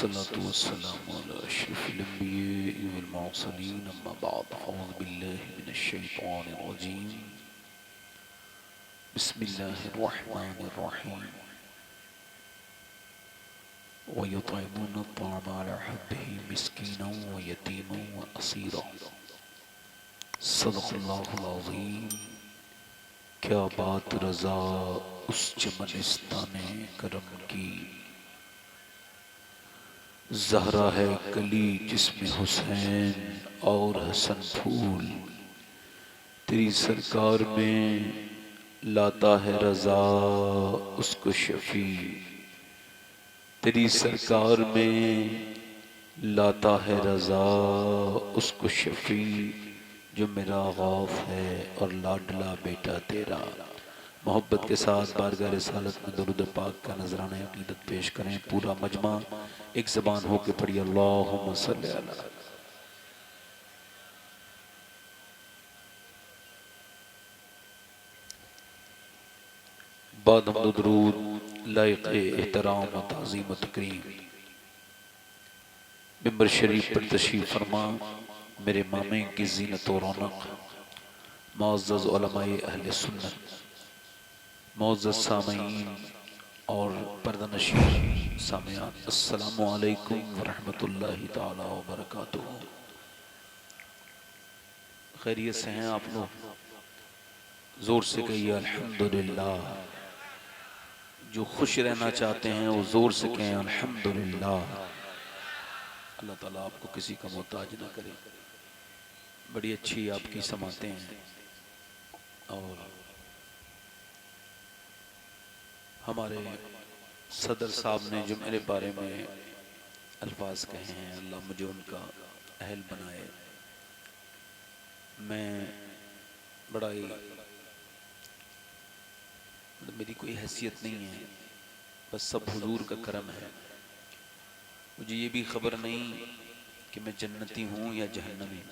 वस्सलातु वस्सलामु अला अशरफिल अंबिया वल मुरसलीन अम्मा बाद अऊज़ु बिल्लाहि मिनश शैतानिर रजीम बिस्मिल्लाहिर रहमानिर रहीम व युतइमून अत्ताअम अला हुब्बिही मिस्कीनन व यतीमन व असीरा सदक़ल्लाहुल अज़ीम। क्या बात रज़ा उस चमनिस्ताने करम की, ज़हरा है कली जिसमें हुसैन और हसन फूल। तेरी सरकार में लाता है रज़ा उसको शफ़ी, तेरी सरकार में लाता है रज़ा उसको शफ़ी, जो मेरा गौफ है और लाडला बेटा तेरा। मोहब्बत के साथ बारगाह रिसालत में दुरूद पाक का नजराना अक़ीदत पेश करें। पूरा मजमा एक ज़बान हो के पढ़िए अल्लाहुम्मा सल्ली अला। बाद हम दुरूद लायक़ एहतराम व ताज़ीम व तकरीम मिंबर शरीफ पर तशरीफ़ फरमा। मेरे मामे की ज़ीनत व रौनक मुअज़्ज़ज़ उलमाए अहले सुन्नत, मुअज़्ज़ज़ सामईन और पर्दानशीन सामियान, अस्सलामु अलैकुम व रहमतुल्लाहि ताला व बरकातुहू। खैरियत से हैं आप लोग? जोर से कहिए अल्हम्दुलिल्लाह। जो खुश रहना चाहते हैं वो जोर से कहें अल्हम्दुलिल्लाह। अल्लाह ताला आपको किसी का मोहताज ना करे। बड़ी अच्छी आपकी समातें हैं और हमारे सदर साहब ने जो मेरे बारे में अल्फाज कहे हैं, अल्लाह मुझे उनका अहल बनाए। मैं बड़ा ही मेरी कोई हैसियत नहीं है, बस सब हुजूर का करम है। मुझे ये भी खबर नहीं कि मैं जन्नती हूँ या जहन्नमी।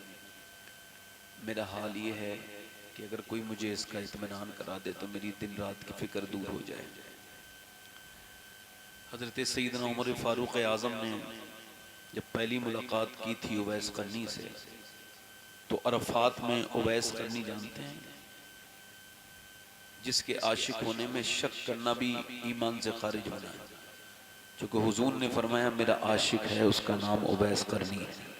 मेरा हाल ये है कि अगर कोई मुझे इसका इत्मीनान करा दे तो मेरी दिन रात की फिक्र दूर हो जाए। हज़रत सैयदना उमर फ़ारूक आज़म ने जब पहली मुलाकात की थी उवैस करनी से, तो अरफात में उवैस करनी जानते हैं, जिसके आशिक होने में शक करना भी ईमान से खारिज होना है। क्योंकि हुजूर ने फरमाया मेरा आशिक है, उसका नाम उवैस करनी है।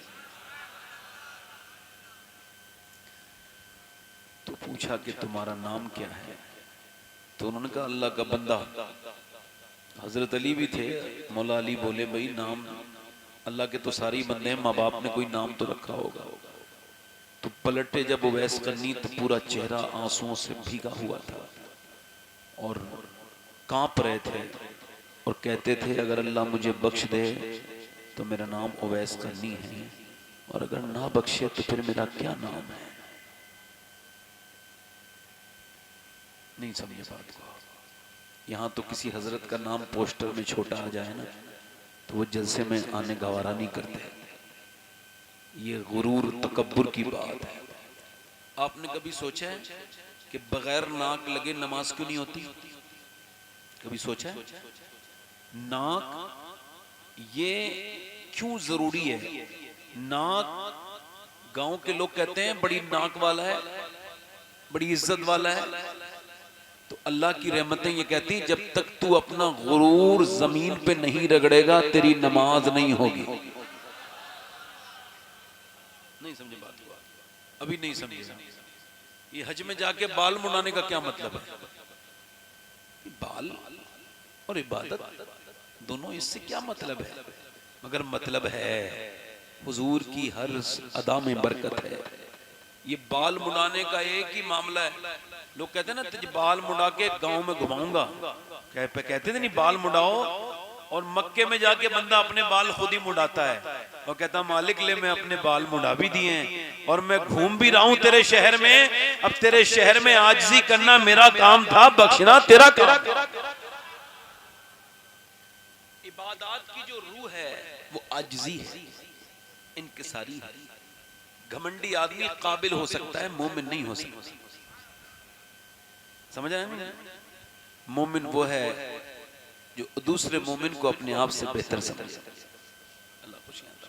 तो पूछा कि तुम्हारा नाम क्या है? तो उन्होंने कहा अल्लाह का बंदा। हजरत अली भी थे। मौला अली बोले भाई नाम अल्लाह के तो सारे ही बंदे हैं, माँ बाप ने कोई नाम तो रखा होगा। तो पलटे जब उवैस करनी तो पूरा चेहरा आंसुओं से भीगा हुआ था और कांप रहे थे और कहते थे अगर अल्लाह मुझे बख्श दे तो मेरा नाम उवैस करनी है, और अगर ना बख्शे तो फिर मेरा क्या नाम है। नहीं समझे बात को? यहाँ तो किसी हजरत का नाम पोस्टर में छोटा आ जाए ना तो वो जलसे में आने गवारा नहीं करते। ये गुरूर तकब्बुर की बात है। आपने कभी सोचा है कि बगैर नाक लगे नमाज क्यों नहीं होती? कभी सोचा है? नाक ये क्यों जरूरी है? नाक गांव के लोग कहते हैं बड़ी नाक वाला है, बड़ी इज्जत वाला है। तो अल्लाह की रहमतें ये कहती जब तक तू अपना गुरूर जमीन पे नहीं रगड़ेगा तेरी नमाज नहीं होगी। नहीं समझे बात को? अभी नहीं समझे। ये हज में जाके बाल मुड़ाने का क्या मतलब है? बाल और इबादत दोनों इससे क्या मतलब है? मगर मतलब है हुजूर की हर अदा में बरकत है। ये बाल मुड़ाने का एक ही मामला है। लोग कहते हैं ना तुझे बाल मुड़ा के गांव में घुमाऊंगा, कहते थे नहीं बाल मुड़ाओ, और मक्के में जाके बंदा अपने बाल खुद ही मुड़ाता है और कहता मालिक ले मैं अपने बाल मुड़ा भी दिए हैं और मैं घूम भी रहा हूं तेरे शहर में। अब तेरे शहर में आजिज़ी करना मेरा काम था, बख्शना तेरा काम। इबादत की जो रूह है वो आजिज़ी है, इनकिसारी है। घमंडी आदमी काबिल हो सकता है, मोमिन नहीं हो सकता। समझ आया ना? मोमिन वो है जो दूसरे मोमिन को अपने आप से बेहतर समझे। अल्लाह खुशियाँ अता।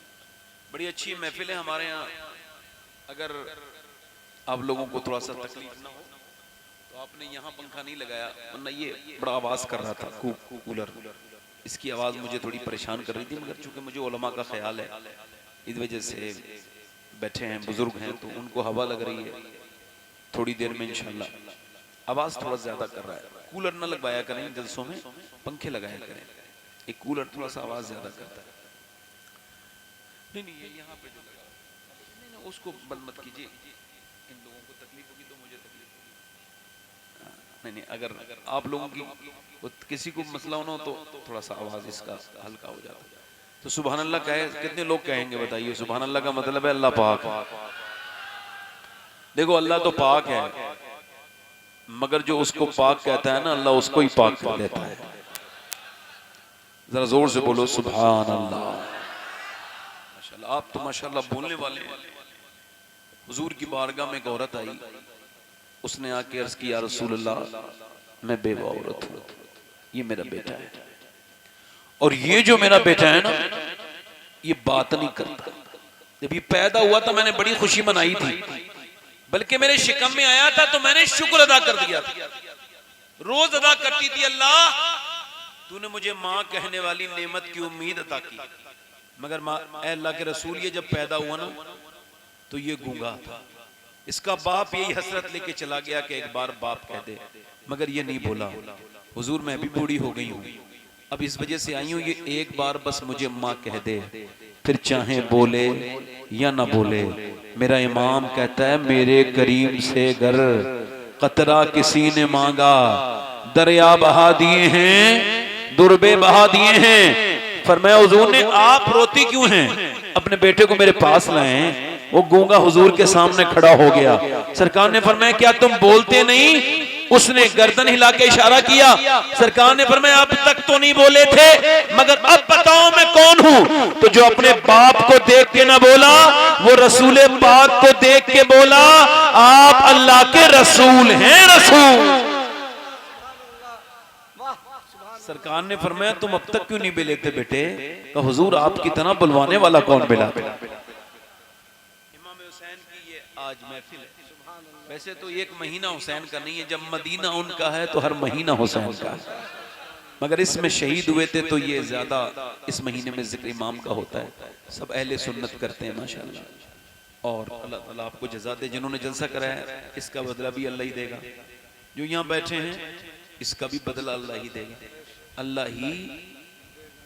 बड़ी अच्छी महफिल है हमारे यहाँ। अगर आप लोगों को थोड़ा सा तकलीफ ना हो तो आपने यहाँ पंखा नहीं लगाया, वरना ये बड़ा आवाज कर रहा था कूलर, इसकी आवाज मुझे थोड़ी परेशान कर रही थी। मगर चूंकि मुझे उलमा का ख्याल है, इस वजह से बैठे हैं, बुजुर्ग हैं, तो उनको हवा लग रही है। थोड़ी देर में इंशाल्लाह आवाज थोड़ा ज्यादा कर रहा है। कूलर ना लगवाया करें जलसों में, पंखे लगाया करें। एक कूलर थोड़ा सा आवाज ज्यादा करता है। नहीं ये यहाँ पे जो लगा नहीं, उसको बंद मत कीजिए, इन लोगों को तकलीफ होगी तो मुझे तकलीफ होगी। नहीं अगर आप लोगों की किसी को मसला हो तो थोड़ा सा आवाज इसका हल्का हो जाता है। तो सुभान अल्लाह कहे, कितने लोग कहेंगे बताइए? सुभान अल्लाह का मतलब है अल्लाह पाक। देखो अल्लाह तो पाक है, मगर जो उसको पाक कहता है ना, अल्लाह उसको ही पाक कर देता है। जरा जोर से बोलो सुभान अल्लाह। माशाल्लाह, आप तो माशाल्लाह बोलने वाले हैं। हुजूर की बारगाह में एक औरत आई, उसने आके अर्ज किया, रसूल अल्लाह मैं बेवा औरत हूँ, ये मेरा बेटा है, और ये जो मेरा बेटा है ना ये बात नहीं करता। जब ये पैदा हुआ था मैंने बड़ी खुशी मनाई थी, बल्कि मेरे शिकम में आया था तो मैंने शुक्र अदा कर दिया था, रोज अदा करती थी, अल्लाह तूने मुझे माँ कहने वाली नेमत की उम्मीद अता की। मगर ऐ अल्लाह के रसूल ये जब पैदा हुआ ना तो ये गूंगा था। इसका बाप यही हसरत लेके चला गया कि एक बार बाप कह दे, मगर ये नहीं बोला। हुजूर मैं भी बूढ़ी हो गई हूँ, अब इस वजह से आई हूँ, ये एक बार बस मुझे माँ कह दे, फिर चाहे बोले या ना बोले। मेरा इमाम कहता है मेरे करीम से गर कतरा किसी ने मांगा, दरिया बहा दिए हैं, दुर्बे बहा दिए हैं। फरमाया हुजूर ने आप रोती क्यों हैं? अपने बेटे को मेरे पास लाए। वो गूंगा हुजूर के सामने खड़ा हो गया। सरकार ने फरमाया क्या तुम बोलते नहीं? उसने गर्दन हिला के इशारा किया। सरकार ने फरमाया अब तक तो नहीं बोले थे, मगर अब बताओ मैं कौन हूं? तो जो अपने बाप को देख के ना बोला, वो रसूल पाक को देख के बोला आप अल्लाह के रसूल हैं, रसूल। सरकार ने फरमाया तुम अब तक क्यों नहीं मिले थे बेटे? तो हुजूर आपकी तरह बुलवाने वाला कौन मिला? इमाम हुसैन की ये आज महफिल है। वैसे तो एक महीना हुसैन का नहीं है, जब मदीना उनका है तो हर महीना हुसैन का है, मगर इसमें शहीद हुए थे तो ये ज्यादा इस महीने में जिक्र इमाम का होता है। सब अहले सुन्नत करते हैं माशाल्लाह। और अल्लाह ताला आपको जज़ा दे, जिन्होंने जलसा कराया इसका बदला भी अल्लाह ही देगा। जो यहाँ बैठे हैं इसका भी बदला अल्लाह ही देगा। अल्लाह ही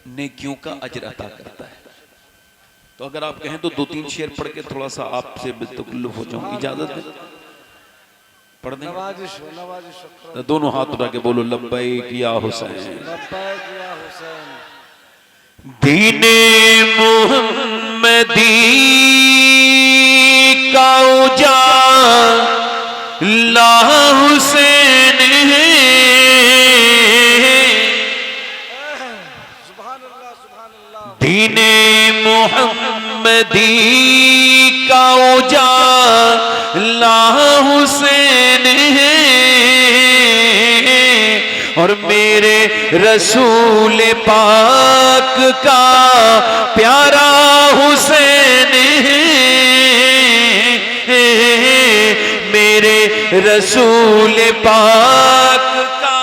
नेकियों का अजर अता करता है। तो अगर आप कहें तो 2-3 शेर पढ़ के थोड़ा सा आपसे बेतकल्लुफ हो जाऊं, इजाजत है? पढ़ दें? तो दोनों हाथ उठा के बोलो लब्बैक या हुसैन, दीने मुहम्मदी का उजाला हुसैन है, दीने मुहम्मदी का उजाला हुसैन है, और मेरे रसूल पाक का प्यारा हुसैन है, मेरे रसूल पाक का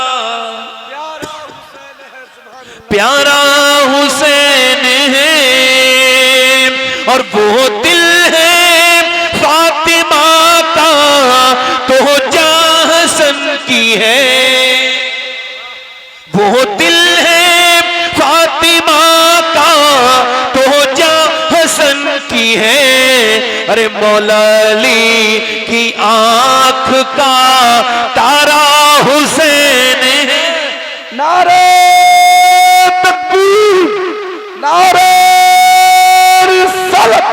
प्यारा हुसैन है, और वो दिल है फातिमा का तो जहां हसन की है, वो दिल है फातिमा का तो जहां हसन की है। अरे मौला अली की आंख का तारा हुसैन है। नारे तकबीर, नारे रिसालत,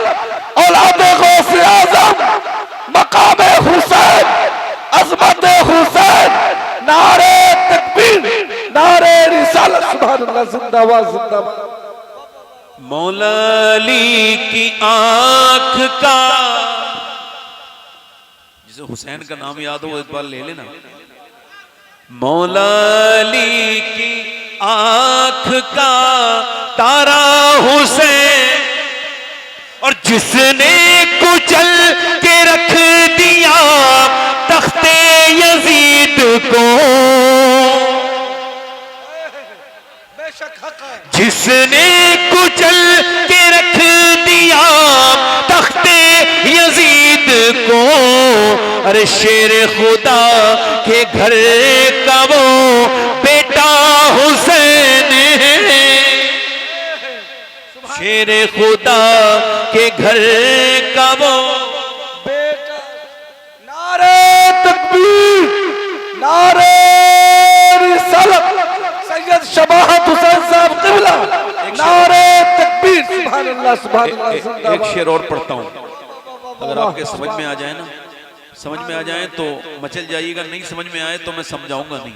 औलादे गौसे आज़म, मकामे हुसैन, अज़मत हुसैन, नारे तकबीर, नारे रिसालत, सुभान अल्लाह, जिंदाबाद जिंदाबाद। मौला अली की आंख का, जिसे हुसैन का नाम याद हो एक बार ले लेना। मौला अली की आंख का तारा हुसैन, जिसने कुचल के रख दिया तख्ते यजीद को, जिसने कुचल के रख दिया तख्ते यजीद को, अरे शेर खुदा के घर का वो बेटा हुसैन है, शेर खुदा के घर का वो बेटा। नारे तकबीर, नारे रिसालत, सैयद शबाहत हुसैन साहब क़िबला, नारे तकबीर। सुभान अल्लाह, सुभान अल्लाह। एक शेर और पढ़ता हूँ, अगर आपके समझ में आ जाए ना, समझ में आ जाए तो मचल जाइएगा, नहीं समझ में आए तो मैं समझाऊंगा नहीं।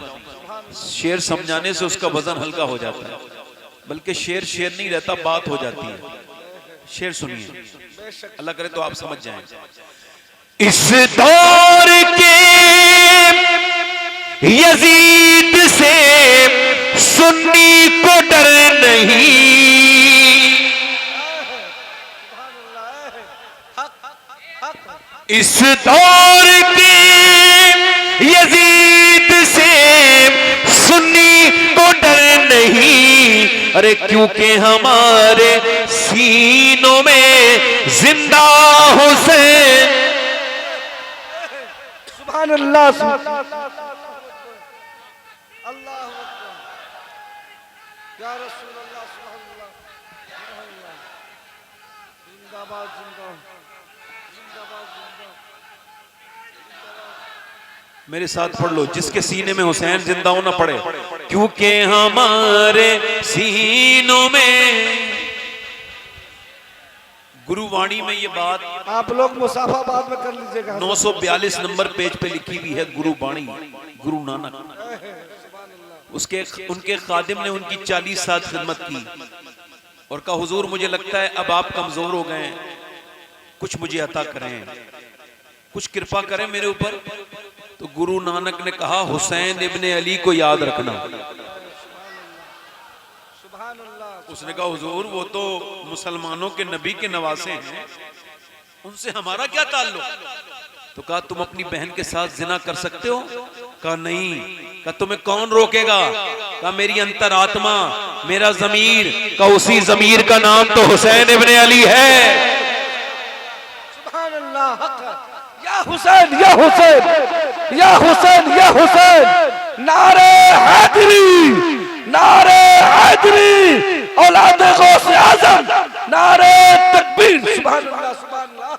शेर समझाने से उसका वजन हल्का हो जाता है, बल्कि शेर शेर नहीं रहता, बात हो जाती है। शेर सुनिए, अल्लाह करे तो आप समझ जाएं। इस दौर के यजीद से सुन्नी को डर नहीं, इस दौर के यजीद से सुन्नी को डर नहीं, अरे क्योंकि हमारे सीनों में जिंदा हुसैन। सुभान अल्लाह, अल्लाह या रसूल अल्लाह, सुभान अल्लाह, जिंदाबाद, जिंदाबाद, जिंदाबाद। मेरे साथ पढ़ लो, जिसके सीने में हुसैन जिंदा हो ना पड़े, क्योंकि हमारे सीनों में। गुरुवाणी में ये बात आप लोग मुसाफा बाद में कर लीजिएगा। 942 नंबर पेज पे लिखी हुई है, गुरुवाणी, गुरु नानक। उसके उनके खादिम ने उनकी 40 साल खिदमत की और कहा, हुजूर मुझे लगता है अब आप कमजोर हो गए, कुछ मुझे अता करें, कुछ कृपा करें मेरे ऊपर। तो गुरु नानक ने कहा, हुसैन इब्ने अली को याद रखना। उसने कहा, हुजूर वो तो मुसलमानों के नबी के नवासे हैं, उनसे हमारा क्या ताल्लुक? तो कहा, तुम अपनी बहन के साथ जिना कर सकते हो? कहा नहीं। कहा, तुम्हें कौन रोकेगा? कहा, मेरी अंतरात्मा, मेरा जमीर। कहा, उसी जमीर का नाम तो हुसैन इब्ने अली है। सुभान अल्लाह, हक है। या हुसैन, या हुसैन, या हुसैन, या हुसैन। नारे हैदरी, नारे हैदरी, औलादे गौसे आज़म, नारे तकबीर। सुभान अल्लाह, सुभान अल्लाह,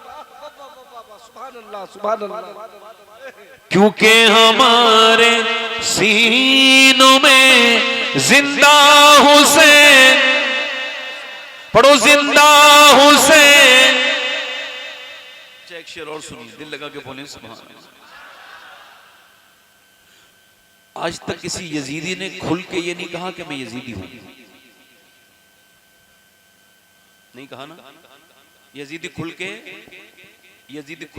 सुभान अल्लाह, सुभान अल्लाह। क्योंकि हमारे सीनों में जिंदा हुसैन, पढ़ो जिंदा हुसैन। एक शेर और सुनिए, दिल लगा के बोले सुभान अल्लाह। आज तक किसी यजीदी ने खुल के ये नहीं कहा कि मैं यजीदी हूं, नहीं कहा ना। यजीदी खुल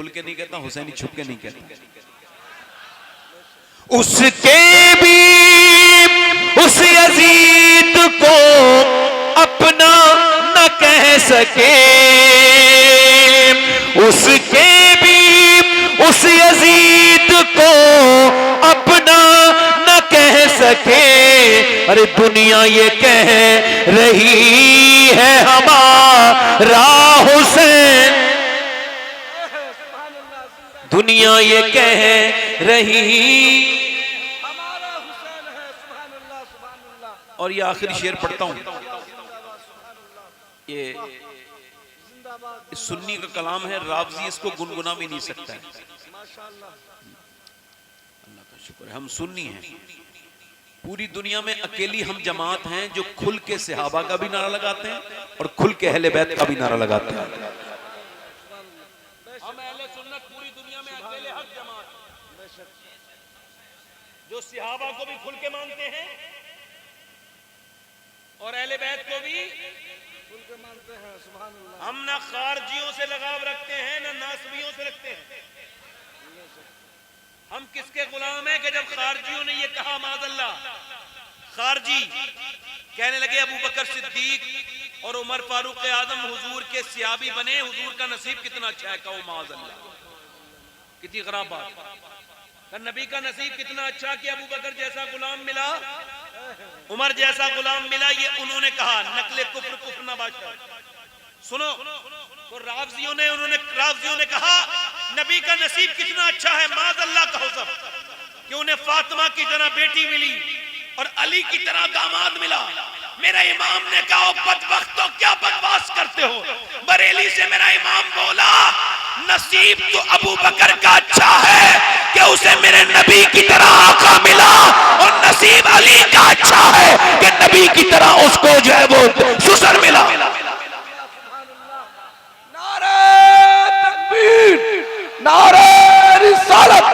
के नहीं कहता, हुसैनी छुप के नहीं कहता। उसके भी उस यजीद को अपना न कह सके, उसके भी उस यजीद को अपना न कह सके। अरे दुनिया ये कह रही है हमारा हुसैन, दुनिया ये कह रही हमारा हुसैन है। सुभान अल्लाह, सुभान अल्लाह। और ये आखिरी शेर पढ़ता हूं। ये सुन्नी का कलाम है, रावजी इसको गुनगुना भी नहीं सकता है। माशाअल्लाह, अल्लाह का शुक्र है, हम सुन्नी हैं। पूरी दुनिया में अकेली हम जमात हैं जो खुल के सहाबा का भी नारा लगाते हैं और खुल के अहले बैत का भी नारा लगाते हैं। हम अहले सुन्नत पूरी दुनिया में अकेले हक जमात जो सहाबा को भी खुल के मानते हैं और अहले बैत को भी खुल के मानते हैं। सुभान अल्लाह। हम ना खारजियों से लगाव रखते हैं ना नासबियों से रखते हैं। हम किसके गुलाम हैं कि जब खारजियों ने ये कहा माज़अल्लाह, खारजी कहने लगे अबू बकर सिद्दीक और उमर फारूक आजम हुजूर के सियाबी बने। हुजूर का नसीब कितना अच्छा है, कहो माज़अल्लाह। कितनी खराब बात। नबी का नसीब कितना अच्छा कि अबू बकर जैसा गुलाम मिला, उमर जैसा गुलाम मिला। ये उन्होंने कहा, नकले कुफ्र कुफ्र ना बादशाह। सुनो तो रावजियों ने कहा नबी का नसीब कितना अच्छा है, माज़अल्लाह कहो सब, कि उन्हें फातिमा की तरह बेटी मिली और अली की तरह दामाद मिला। मेरा इमाम ने कहा, बदबख्त तो क्या बकवास करते हो। बरेली से मेरा इमाम बोला, नसीब तो अबू बकर का अच्छा है कि उसे मेरे नबी की तरह आका मिला, और नसीब अली का अच्छा है कि नबी की तरह उसको जो है वो ससुर मिला। नारे रिसालत,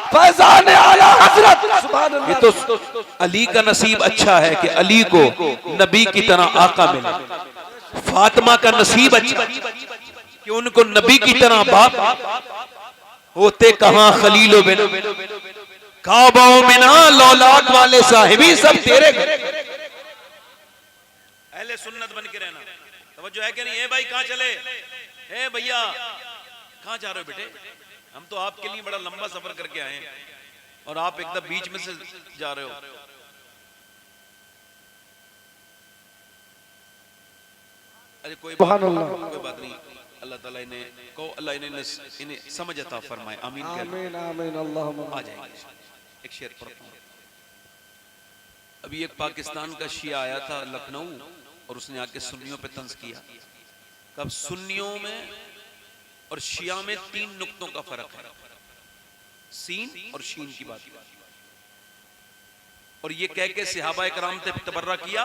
फैज़ान आला हज़रत, सुभान अल्लाह। ये तो अली का नसीब अच्छा है कि अली को नबी की तरह आका मिला। फातिमा का नसीब अच्छा कि उनको नबी की तरह बाप होते कहां खलीलो बिन काबाओं में ना लौलाद वाले साहिबी सब तेरे घर। अहले सुन्नत बन के रहना। तवज्जो है कि नहीं? ए भाई कहां चले? ए भैया कहां जा रहे हो बेटे? हम तो आपके लिए बड़ा लंबा सफर करके आए हैं और आप एकदम बीच में से जा रहे हो। अरे कोई बात नहीं, अल्लाह ताला इन्हें को अल्लाह इन्हें समझ अता फरमाए। आमीन आमीन आमीन अल्लाहुम्मा। आ जाएंगे। एक शेर पढ़ता हूं। अभी एक पाकिस्तान का शिया आया था लखनऊ और उसने आके सुन्नियों पे तंज किया। कब सुन्नियों में और शिया में 3 नुक्तों का फर्क है, सीन और शीन की बात। और ये कह के सहाबा कराम से तबर्रा किया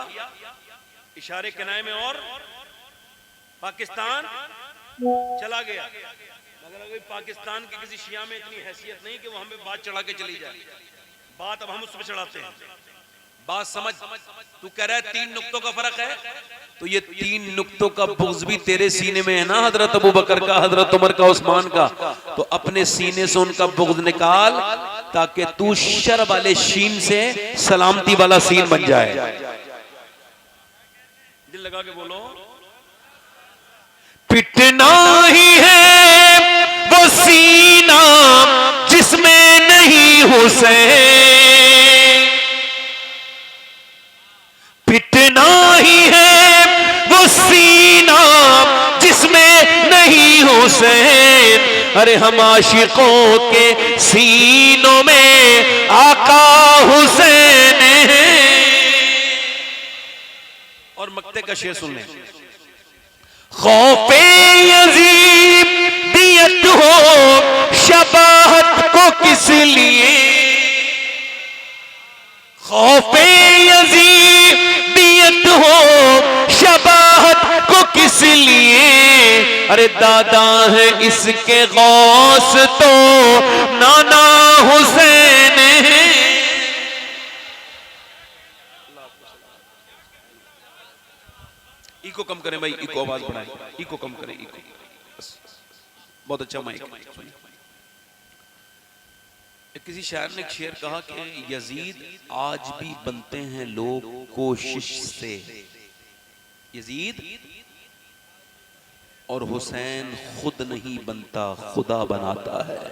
इशारे किनाए में, और पाकिस्तान चला गया। मगर पाकिस्तान के किसी शिया में इतनी हैसियत नहीं कि वो हमें बात चढ़ा के चली जाए। बात अब हम उस पर चढ़ाते हैं। बात समझ। तू कह रहा है 3 नुक्तों का फर्क है, तो ये 3 नुक्तों का बुग़्ज़ भी तेरे सीने में है ना, हजरत अबू बकर का, हजरत उमर का, उस्मान का। तो अपने सीने से उनका बुग़्ज़ निकाल ताकि तू शर वाले शीन से सलामती वाला सीन बन जाए। दिल लगा के बोलो। पिटना ही है वो सीना जिसमें नहीं हुसैन, पिटना ही है वो सीना जिसमें नहीं हुसैन। अरे हम आशिकों के सीनों में आका हुसैन है। और मक्ते का शेर सुन लें। खौफे यजीदियत हो शबाहत को किस लिए, खौफे यजीदियत हो शबाहत को किस लिए। अरे दादा है इसके गौस तो नाना हुसैन है। इको कम करें भाई, इको आवाज बढ़ाएं, इको कम करें, इको बस। बहुत अच्छा माइक। किसी शायर ने एक शेर कहा कि यजीद आज भी बनते हैं लोग कोशिश से, यजीद और हुसैन खुद नहीं बनता, खुदा बनाता है।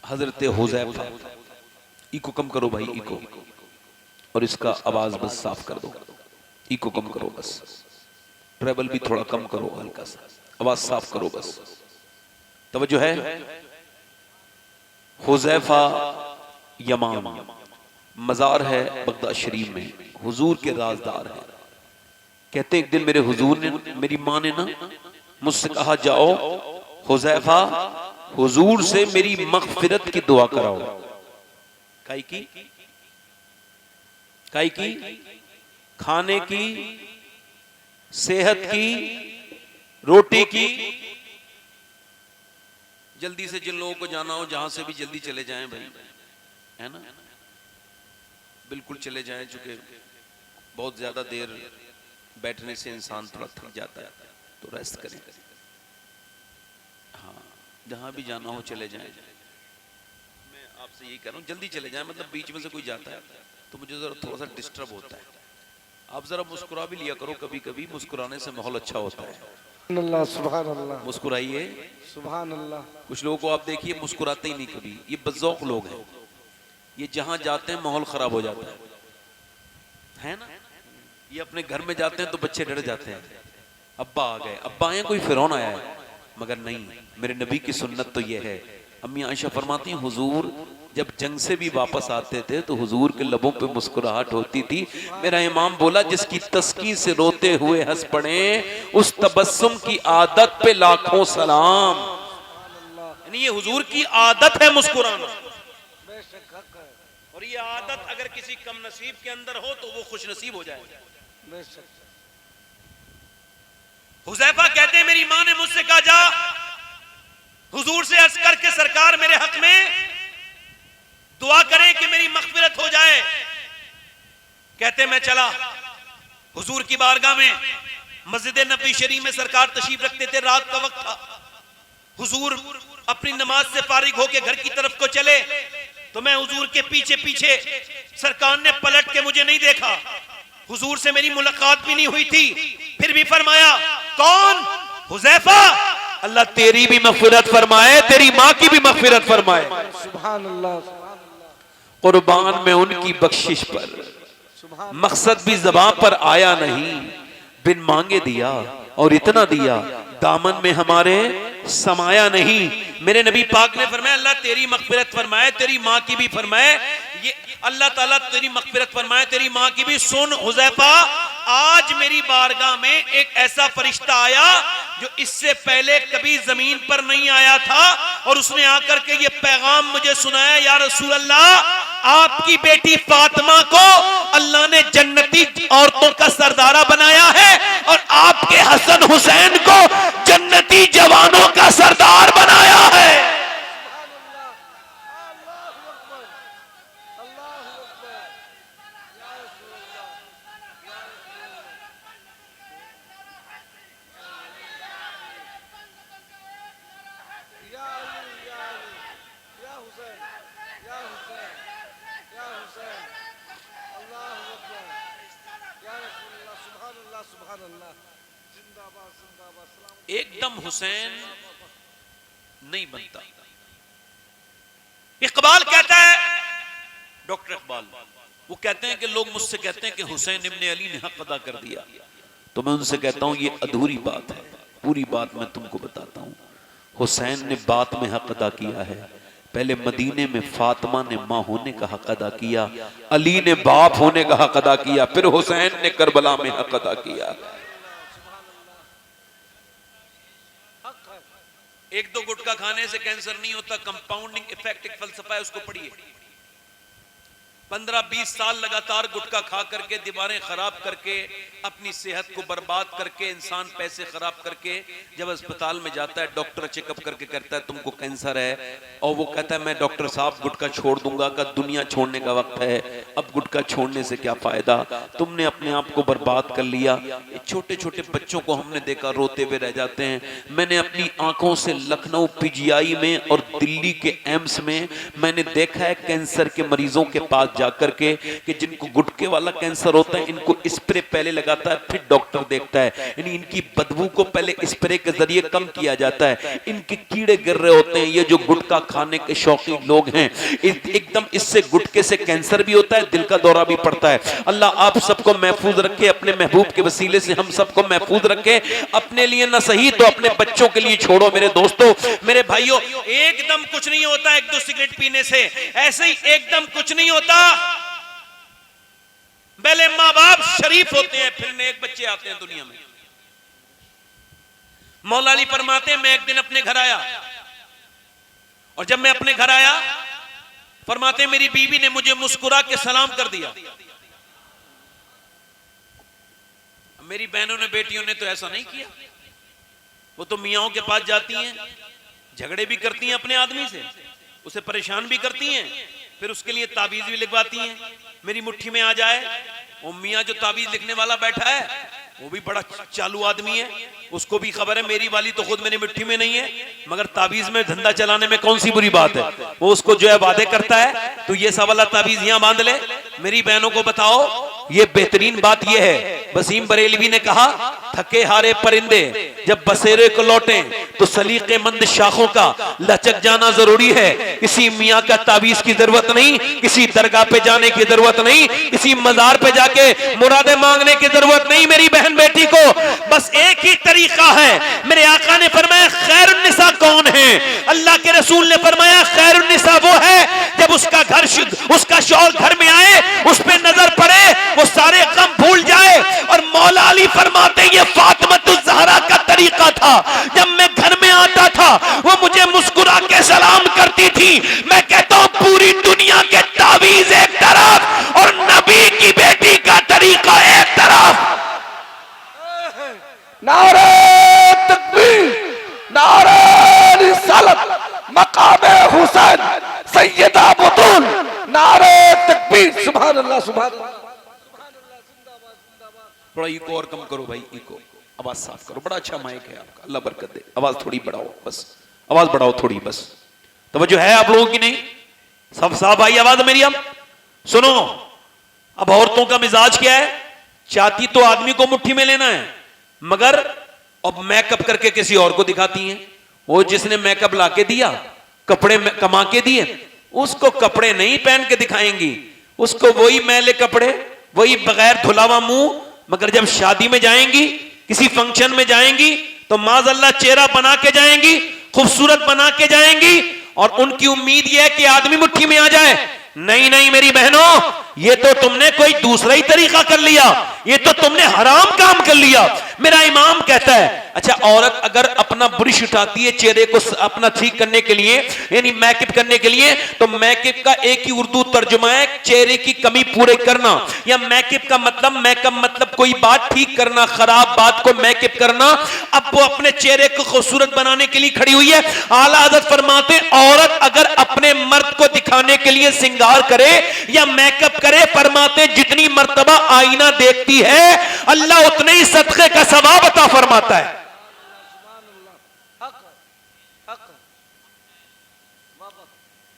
हजरत हुज़ैफा, इको कम करो भाई, इको, और इसका आवाज बस साफ कर दो। इको कम करो बस, ट्रेबल भी थोड़ा कम करो, हल्का सा आवाज साफ करो बस। तवज्जो है। हुज़ैफा यमान, मजार है बगदाद शरीफ में, हुजूर के राजदार हैं। कहते एक दिन मेरे हुजूर ने, मेरी माँ ने ना मुझसे कहा, जाओ हुज़ैफा हुजूर से मेरी मग़फ़िरत की दुआ कराओ। काई की? काई की? खाने की, सेहत की, रोटी की। जल्दी से जिन लोगों को जाना हो जहां से भी जल्दी चले जाएं भाई, है ना, बिल्कुल चले जाएं, चूंकि बहुत ज्यादा देर बैठने से इंसान थोड़ा थक जाता है, तो रेस्ट करें। हाँ, जहां भी जाना हो चले जाएं। मैं आपसे यही कह रहा हूँ जल्दी चले जाएं, मतलब बीच में से कोई जाता है तो मुझे जरा थोड़ा सा डिस्टर्ब होता है। आप जरा मुस्कुरा भी लिया करो कभी कभी, मुस्कुराने से माहौल अच्छा होता है। अल्लाह सुभान अल्लाह मुस्कुराइए। सुभान अल्लाह। कुछ लोगों को आप देखिए मुस्कुराते ही नहीं कभी, ये बज़ौक़ लोग हैं, ये जहां जाते हैं माहौल खराब हो जाता है ना। ये अपने घर में जाते हैं तो बच्चे डर जाते हैं, अब्बा आ गए, अब्बा आए कोई फिरौन आया है, मगर नहीं, मेरे नबी की सुन्नत तो ये है। अम्मी आयशा फरमाती हैं हुजूर जब जंग से भी वापस आते थे तो हुजूर के लबों पे मुस्कुराहट होती थी। मेरा इमाम बोला जिसकी तस्की से रोते हुए हंस पड़े उस तबस्सुम की आदत पे लाखों सलाम। यानी ये हुजूर की आदत है मुस्कुराना, और ये आदत अगर किसी कम नसीब के अंदर हो तो वो खुश नसीब हो जाएगा। हुज़ैफा कहते हैं मेरी मां ने मुझसे कहा जा हुजूर से अर्ज करके सरकार मेरे हक में दुआ करें कि मेरी मग़फ़िरत हो जाए। कहते मैं चला हुजूर की बारगाह में, मस्जिद नबी शरीफ में सरकार तशरीफ रखते थे, रात का वक्त था। हुजूर अपनी नमाज से फारिग होके घर की तरफ को चले तो मैं हुजूर के पीछे पीछे, सरकार ने पलट के मुझे नहीं देखा, हुजूर से मेरी मुलाकात भी नहीं हुई थी, फिर भी फरमाया कौन? हुज़ैफा, अल्लाह तेरी भी मग़फ़िरत फरमाए, तेरी माँ की भी मग़फ़िरत फरमाए। सुभान अल्लाह। कुर्बान में उनकी बख्शिश पर, मकसद भी ज़बान पर आया नहीं, बिन मांगे दिया और इतना दिया, दामन में हमारे समाया नहीं। मेरे नबी पाक ने फरमाया अल्लाह तेरी मग़फ़िरत फरमाए, तेरी माँ की भी फरमाए। ये अल्लाह ताला तेरी मग़फ़िरत फरमाए, तेरी माँ की भी। सुन हुज़ैफा, आज मेरी बारगाह में एक ऐसा फरिश्ता आया जो इससे पहले कभी जमीन पर नहीं आया था, और उसने आकर के ये पैगाम मुझे सुनाया, या रसूल अल्लाह आपकी बेटी फातिमा को अल्लाह ने जन्नती औरतों का सरदारा बनाया है और आपके हसन हुसैन को जन्नती जवानों का सरदार बनाया है। एकदम हुसैन नहीं बनता। इकबाल कहता है, डॉक्टर इकबाल, वो कहते हैं कि लोग मुझसे कहते हैं कि हुसैन इब्ने अली ने हक अदा कर दिया, तो मैं उनसे कहता हूं ये अधूरी बात है, पूरी बात मैं तुमको बताता हूं। हुसैन ने बात में हक अदा किया है, पहले मदीने में फातिमा ने मां होने का हक अदा किया, अली ने बाप होने का हक अदा किया, फिर हुसैन ने करबला में हक अदा किया। एक दो गुटखा खाने से कैंसर नहीं होता, कंपाउंडिंग इफेक्ट एक फलसफा है, उसको पढ़िए। 15-20 साल लगातार गुटखा खा करके, दीवारें खराब करके, अपनी सेहत को बर्बाद करके, इंसान पैसे खराब करके जब अस्पताल में जाता है, डॉक्टर चेकअप करके कहता है तुमको कैंसर है, और वो कहता है मैं डॉक्टर साहब गुटखा छोड़ दूंगा, का दुनिया छोड़ने का वक्त है, अब गुटखा छोड़ने से क्या फायदा, तुमने अपने आप को बर्बाद कर लिया। ये छोटे छोटे बच्चों को हमने देखा रोते हुए रह जाते हैं। मैंने अपनी आंखों से लखनऊ PGI में और दिल्ली के एम्स में मैंने देखा है कैंसर के मरीजों के पास जाकर के कि जिनको गुटके वाला कैंसर होता है, इनको स्प्रे पहले लगाता है, फिर डॉक्टर देखता है, यानी इनकी बदबू को पहले स्प्रे के जरिए कम किया जाता है, इनके कीड़े गिर रहे होते हैं। ये जो गुटखा खाने के शौकीन लोग हैं, एकदम इससे गुटके से कैंसर भी होता है, दिल का दौरा भी पड़ता है। अल्लाह आप सबको महफूज रखे, अपने महबूब के वसीले से हम सबको महफूज रखे। अपने लिए ना सही तो अपने बच्चों के लिए छोड़ो। मेरे दोस्तों, मेरे भाइयों, एकदम कुछ नहीं होता एक दो सिगरेट पीने से, ऐसे ही एकदम कुछ नहीं होता। पहले माँ बाप शरीफ होते हैं, फिर नेक बच्चे आते हैं दुनिया में। मौला अली फरमाते हैं मैं एक दिन अपने घर आया, और जब मैं अपने घर आया, फरमाते हैं मेरी बीवी ने मुझे मुस्कुरा के सलाम कर दिया। मेरी बहनों ने, बेटियों ने तो ऐसा नहीं किया, वो तो मियाओं के पास जाती हैं, झगड़े भी करती हैं अपने आदमी से, उसे परेशान भी करती हैं, फिर उसके लिए ताबीज भी लिखवाती हैं। मेरी मुट्ठी में आ जाए, वो मियाँ जो ताबीज लिखने वाला बैठा है, वो भी बड़ा चालू आदमी है, उसको भी खबर है मेरी वाली तो खुद मेरी मिट्टी में नहीं है, मगर ताबीज में धंधा चलाने में कौन सी बुरी बात है। वो उसको जो है वादे करता है, तो ये सवाला ताबीज यहां बांध ले। मेरी बहनों को बताओ, ये बेहतरीन बात ये है, वसीम बरेलवी ने कहा थके हारे परिंदे जब बसेरे को लौटे तो सलीकेमंद शाखों का लचक जाना जरूरी है। किसी मियाँ का ताबीज की जरूरत नहीं, किसी दरगाह पे जाने की जरूरत नहीं, किसी मजार पे जाके मुरादे मांगने की जरूरत नहीं मेरी बहन बेटी को। बस एक ही तरीका है। मेरे आका ने फरमाया खैरुन्निसा कौन है? अल्लाह के रसूल ने फरमाया खैरुन्निसा वो है जब उसका घर उसका शौहर घर में आए, उस पे नजर पड़े, वो सारे गम भूल जाए। और मौला अली फरमाते ये फातिमतुज़ ज़हरा का तरीका था, जब मैं घर में आता था वो मुझे मुस्कुरा के सलाम करती थी। मैं कहता हूं पूरी दुनिया के तावीज एक तरफ और नबी की बेटी का तरीका एक तरफ। नारे तकबीर, नारे रिसालत, मकामे हुसैन, सैयदा बुतूल, नारे तकबीर, सुभान अल्लाह, सुभान अल्लाह। थोड़ा इको और कम करो भाई, इको, आवाज साफ करो। बड़ा अच्छा माइक है आपका, अल्लाह बरकत दे। आवाज थोड़ी बढ़ाओ, बस आवाज बढ़ाओ थोड़ी, बस तवज्जो है आप लोगों की नहीं? सब साफ आई आवाज मेरी? अब सुनो, अब औरतों का मिजाज क्या है? चाहती तो आदमी को मुट्ठी में लेना है, मगर अब मेकअप करके किसी और को दिखाती हैं। वो जिसने मेकअप लाके दिया, कपड़े कमा के दिए, उसको कपड़े नहीं पहन के दिखाएंगी, उसको वही मैले कपड़े, वही बगैर धुलावा मुंह। मगर जब शादी में जाएंगी, किसी फंक्शन में जाएंगी, तो माज़अल्लाह चेहरा बना के जाएंगी, खूबसूरत बना के जाएंगी, और उनकी उम्मीद यह है कि आदमी मुट्ठी में आ जाए। नहीं नहीं मेरी बहनों, ये तो तुमने कोई दूसरा ही तरीका कर लिया, ये तो तुमने हराम काम कर लिया। मेरा इमाम कहता है, अच्छा औरत अगर अपना ब्रश उठाती है चेहरे को अपना ठीक करने के लिए, यानी मेकअप करने के लिए, तो मेकअप का एक ही उर्दू तर्जुमा है चेहरे की कमी पूरे करना, या मेकअप का मतलब, मेकअप मतलब कोई बात ठीक करना, खराब बात को मेकअप करना। अब वो अपने चेहरे को खूबसूरत बनाने के लिए खड़ी हुई है। आला हज़रत फरमाते औरत अगर अपने मर्द को दिखाने के लिए सिंगार करे या मेकअप करे, फरमाते जितनी मर्तबा आईना देखती है अल्लाह उतने ही सदक़े का सवाब अता फरमाता है।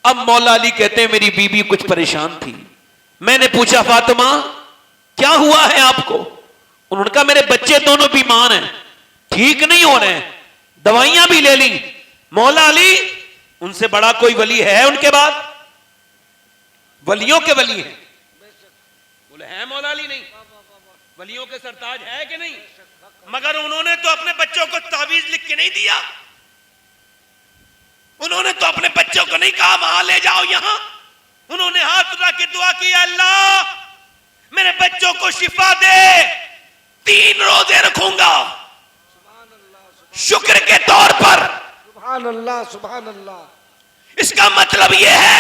अब मौला अली कहते हैं मेरी बीबी कुछ परेशान थी, मैंने पूछा फातिमा क्या हुआ है आपको? उन्होंने कहा मेरे बच्चे दोनों बीमार हैं, ठीक नहीं हो रहे हैं, दवाइयां भी ले ली। मौला अली उनसे बड़ा कोई वली है उनके बाद? वलियों के वली हैं। बोले हैं मौला अली? नहीं, वलियों के सरताज है कि नहीं? मगर उन्होंने तो अपने बच्चों को तावीज लिख के नहीं दिया, उन्होंने तो अपने बच्चों को नहीं कहा वहां ले जाओ यहां। उन्होंने हाथ उठा के दुआ की, अल्लाह मेरे बच्चों को शिफा दे, 3 रोजे रखूंगा शुक्र के तौर पर। सुभान अल्लाह, सुभान अल्लाह। इसका मतलब यह है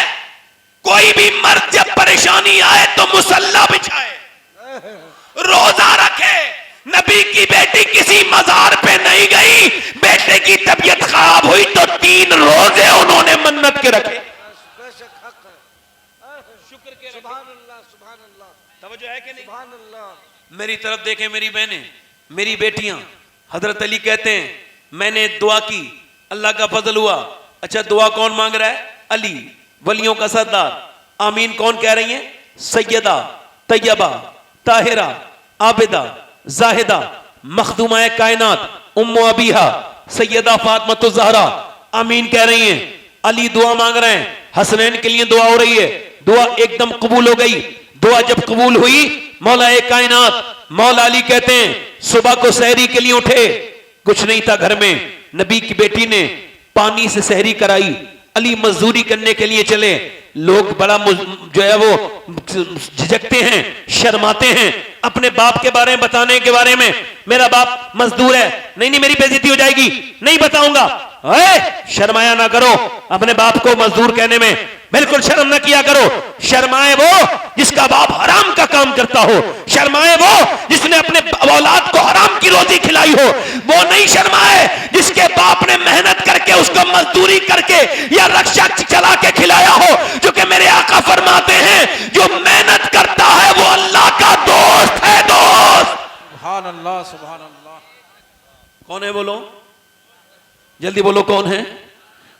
कोई भी मर्द जब परेशानी आए तो मुसल्ला बिछाए, रोजा रखे। नबी की बेटी किसी मजार पे नहीं गई, बेटे की तबीयत खराब हुई तो 3 रोजे उन्होंने मन्नत के रखे, शुक्र के रखे। सुभान अल्लाह, सुभान अल्लाह। तवज्जो है कि नहीं? सुभान अल्लाह। मेरी तरफ देखें मेरी बहनें, मेरी बेटियां। हजरत अली कहते हैं मैंने दुआ की, अल्लाह का फजल हुआ। अच्छा दुआ कौन मांग रहा है? अली, वलियों का सरदार। आमीन कौन कह रही है? सैयदा तैयबा ताहिरा आबिदा जाहिदा मखदूमा कायनात उम्मु अबीहा सैयदा फातिमतुज़ ज़हरा आमीन कह रही हैं। अली दुआ मांग रहे हैं, हसनैन के लिए दुआ हो रही है। दुआ एकदम कबूल हो गई। दुआ जब कबूल हुई, मौला कायनात मौला अली कहते हैं सुबह को सहरी के लिए उठे, कुछ नहीं था घर में, नबी की बेटी ने पानी से सहरी कराई। अली मजदूरी करने के लिए चले, लोग बड़ा जो है वो झिझकते हैं, शर्माते हैं अपने बाप के बारे में बताने के बारे में। मेरा बाप मजदूर है, नहीं नहीं मेरी बेइज्जती हो जाएगी, नहीं बताऊंगा। शर्माया ना करो, अपने बाप को मजदूर कहने में बिल्कुल शर्म ना किया करो। शर्माए वो जिसका बाप हराम का काम करता हो, शर्माए वो जिसने अपने औलाद को हराम की रोटी खिलाई हो, वो नहीं शर्माए जिसके बाप ने मेहनत करके उसको मजदूरी करके या रक्षा चला के खिलाया हो। जो कि मेरे आका फरमाते हैं जो मेहनत करता है वो अल्लाह का दोस्त है, दोस्त। सुभान अल्लाह। कौन है बोलो, जल्दी बोलो कौन है?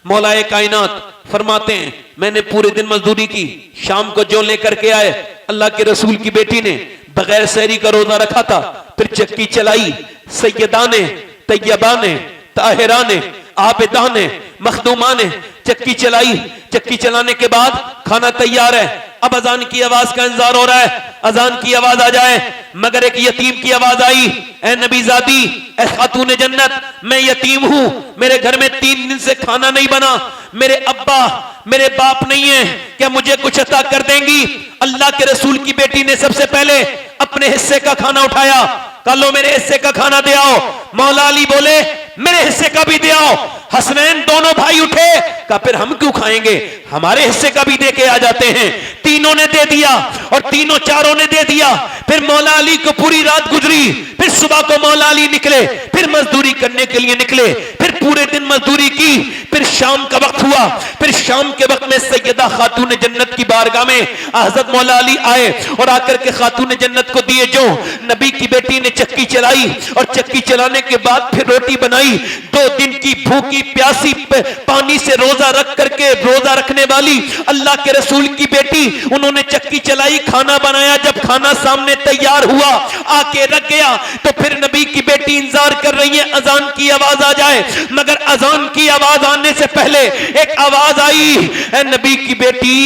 मौलाए कायनात फरमाते हैं मैंने पूरे दिन मजदूरी की, शाम को जो लेकर के आए अल्लाह के रसूल की बेटी ने बगैर सहरी का रोजा रखा था, फिर चक्की चलाई, सैयदा ने, तैयबा ने, ताहिरा ने, आबिदा ने, मखदूमा ने चक्की चलाई। चक्की चलाने के बाद खाना तैयार है, अब अजान की आवाज का इंतजार हो रहा है, अजान की आवाज आ जाए, मगर एक यतीम की आवाज आई, ए नबीजादी, ए खातून जन्नत, मैं यतीम हूं, मेरे घर में 3 दिन से खाना नहीं बना, मेरे अब्बा मेरे बाप नहीं है, क्या मुझे कुछ अता कर देंगी? अल्लाह के रसूल की बेटी ने सबसे पहले अपने हिस्से का खाना उठाया, कहा लो मेरे हिस्से का खाना दे आओ। मौला अली बोले मेरे हिस्से का भी दे आओ। हसनैन दोनों भाई उठे, कहा फिर हम क्यों खाएंगे, हमारे हिस्से का भी दे के आ जाते हैं। तीनों ने दे दिया और तीनों चारों ने दे दिया। फिर मौला अली को पूरी रात गुजरी, फिर सुबह को मौला अली निकले, फिर मजदूरी करने के लिए निकले, फिर पूरे दिन मजदूरी की, फिर शाम का वक्त हुआ, फिर शाम के वक्त में सैयदा खातून जन्नत की बारगाह में हजरत मौला अली आए और आकर के खातून जन्नत को दिए जो नबी की बेटी ने चक्की चलाई और चक्की चलाने के बाद फिर रोटी बनाई। 2 दिन की भूखी प्यासी पानी से रोजा रख करके रोजा रखने वाली अल्लाह के रसूल की बेटी, उन्होंने चक्की चलाई, खाना बनाया। जब खाना सामने तैयार हुआ, आके रख गया, तो फिर नबी की बेटी इंतजार कर रही है अजान की आवाज आ जाए, मगर अजान की आवाज आने से पहले एक आवाज आई, ए नबी की बेटी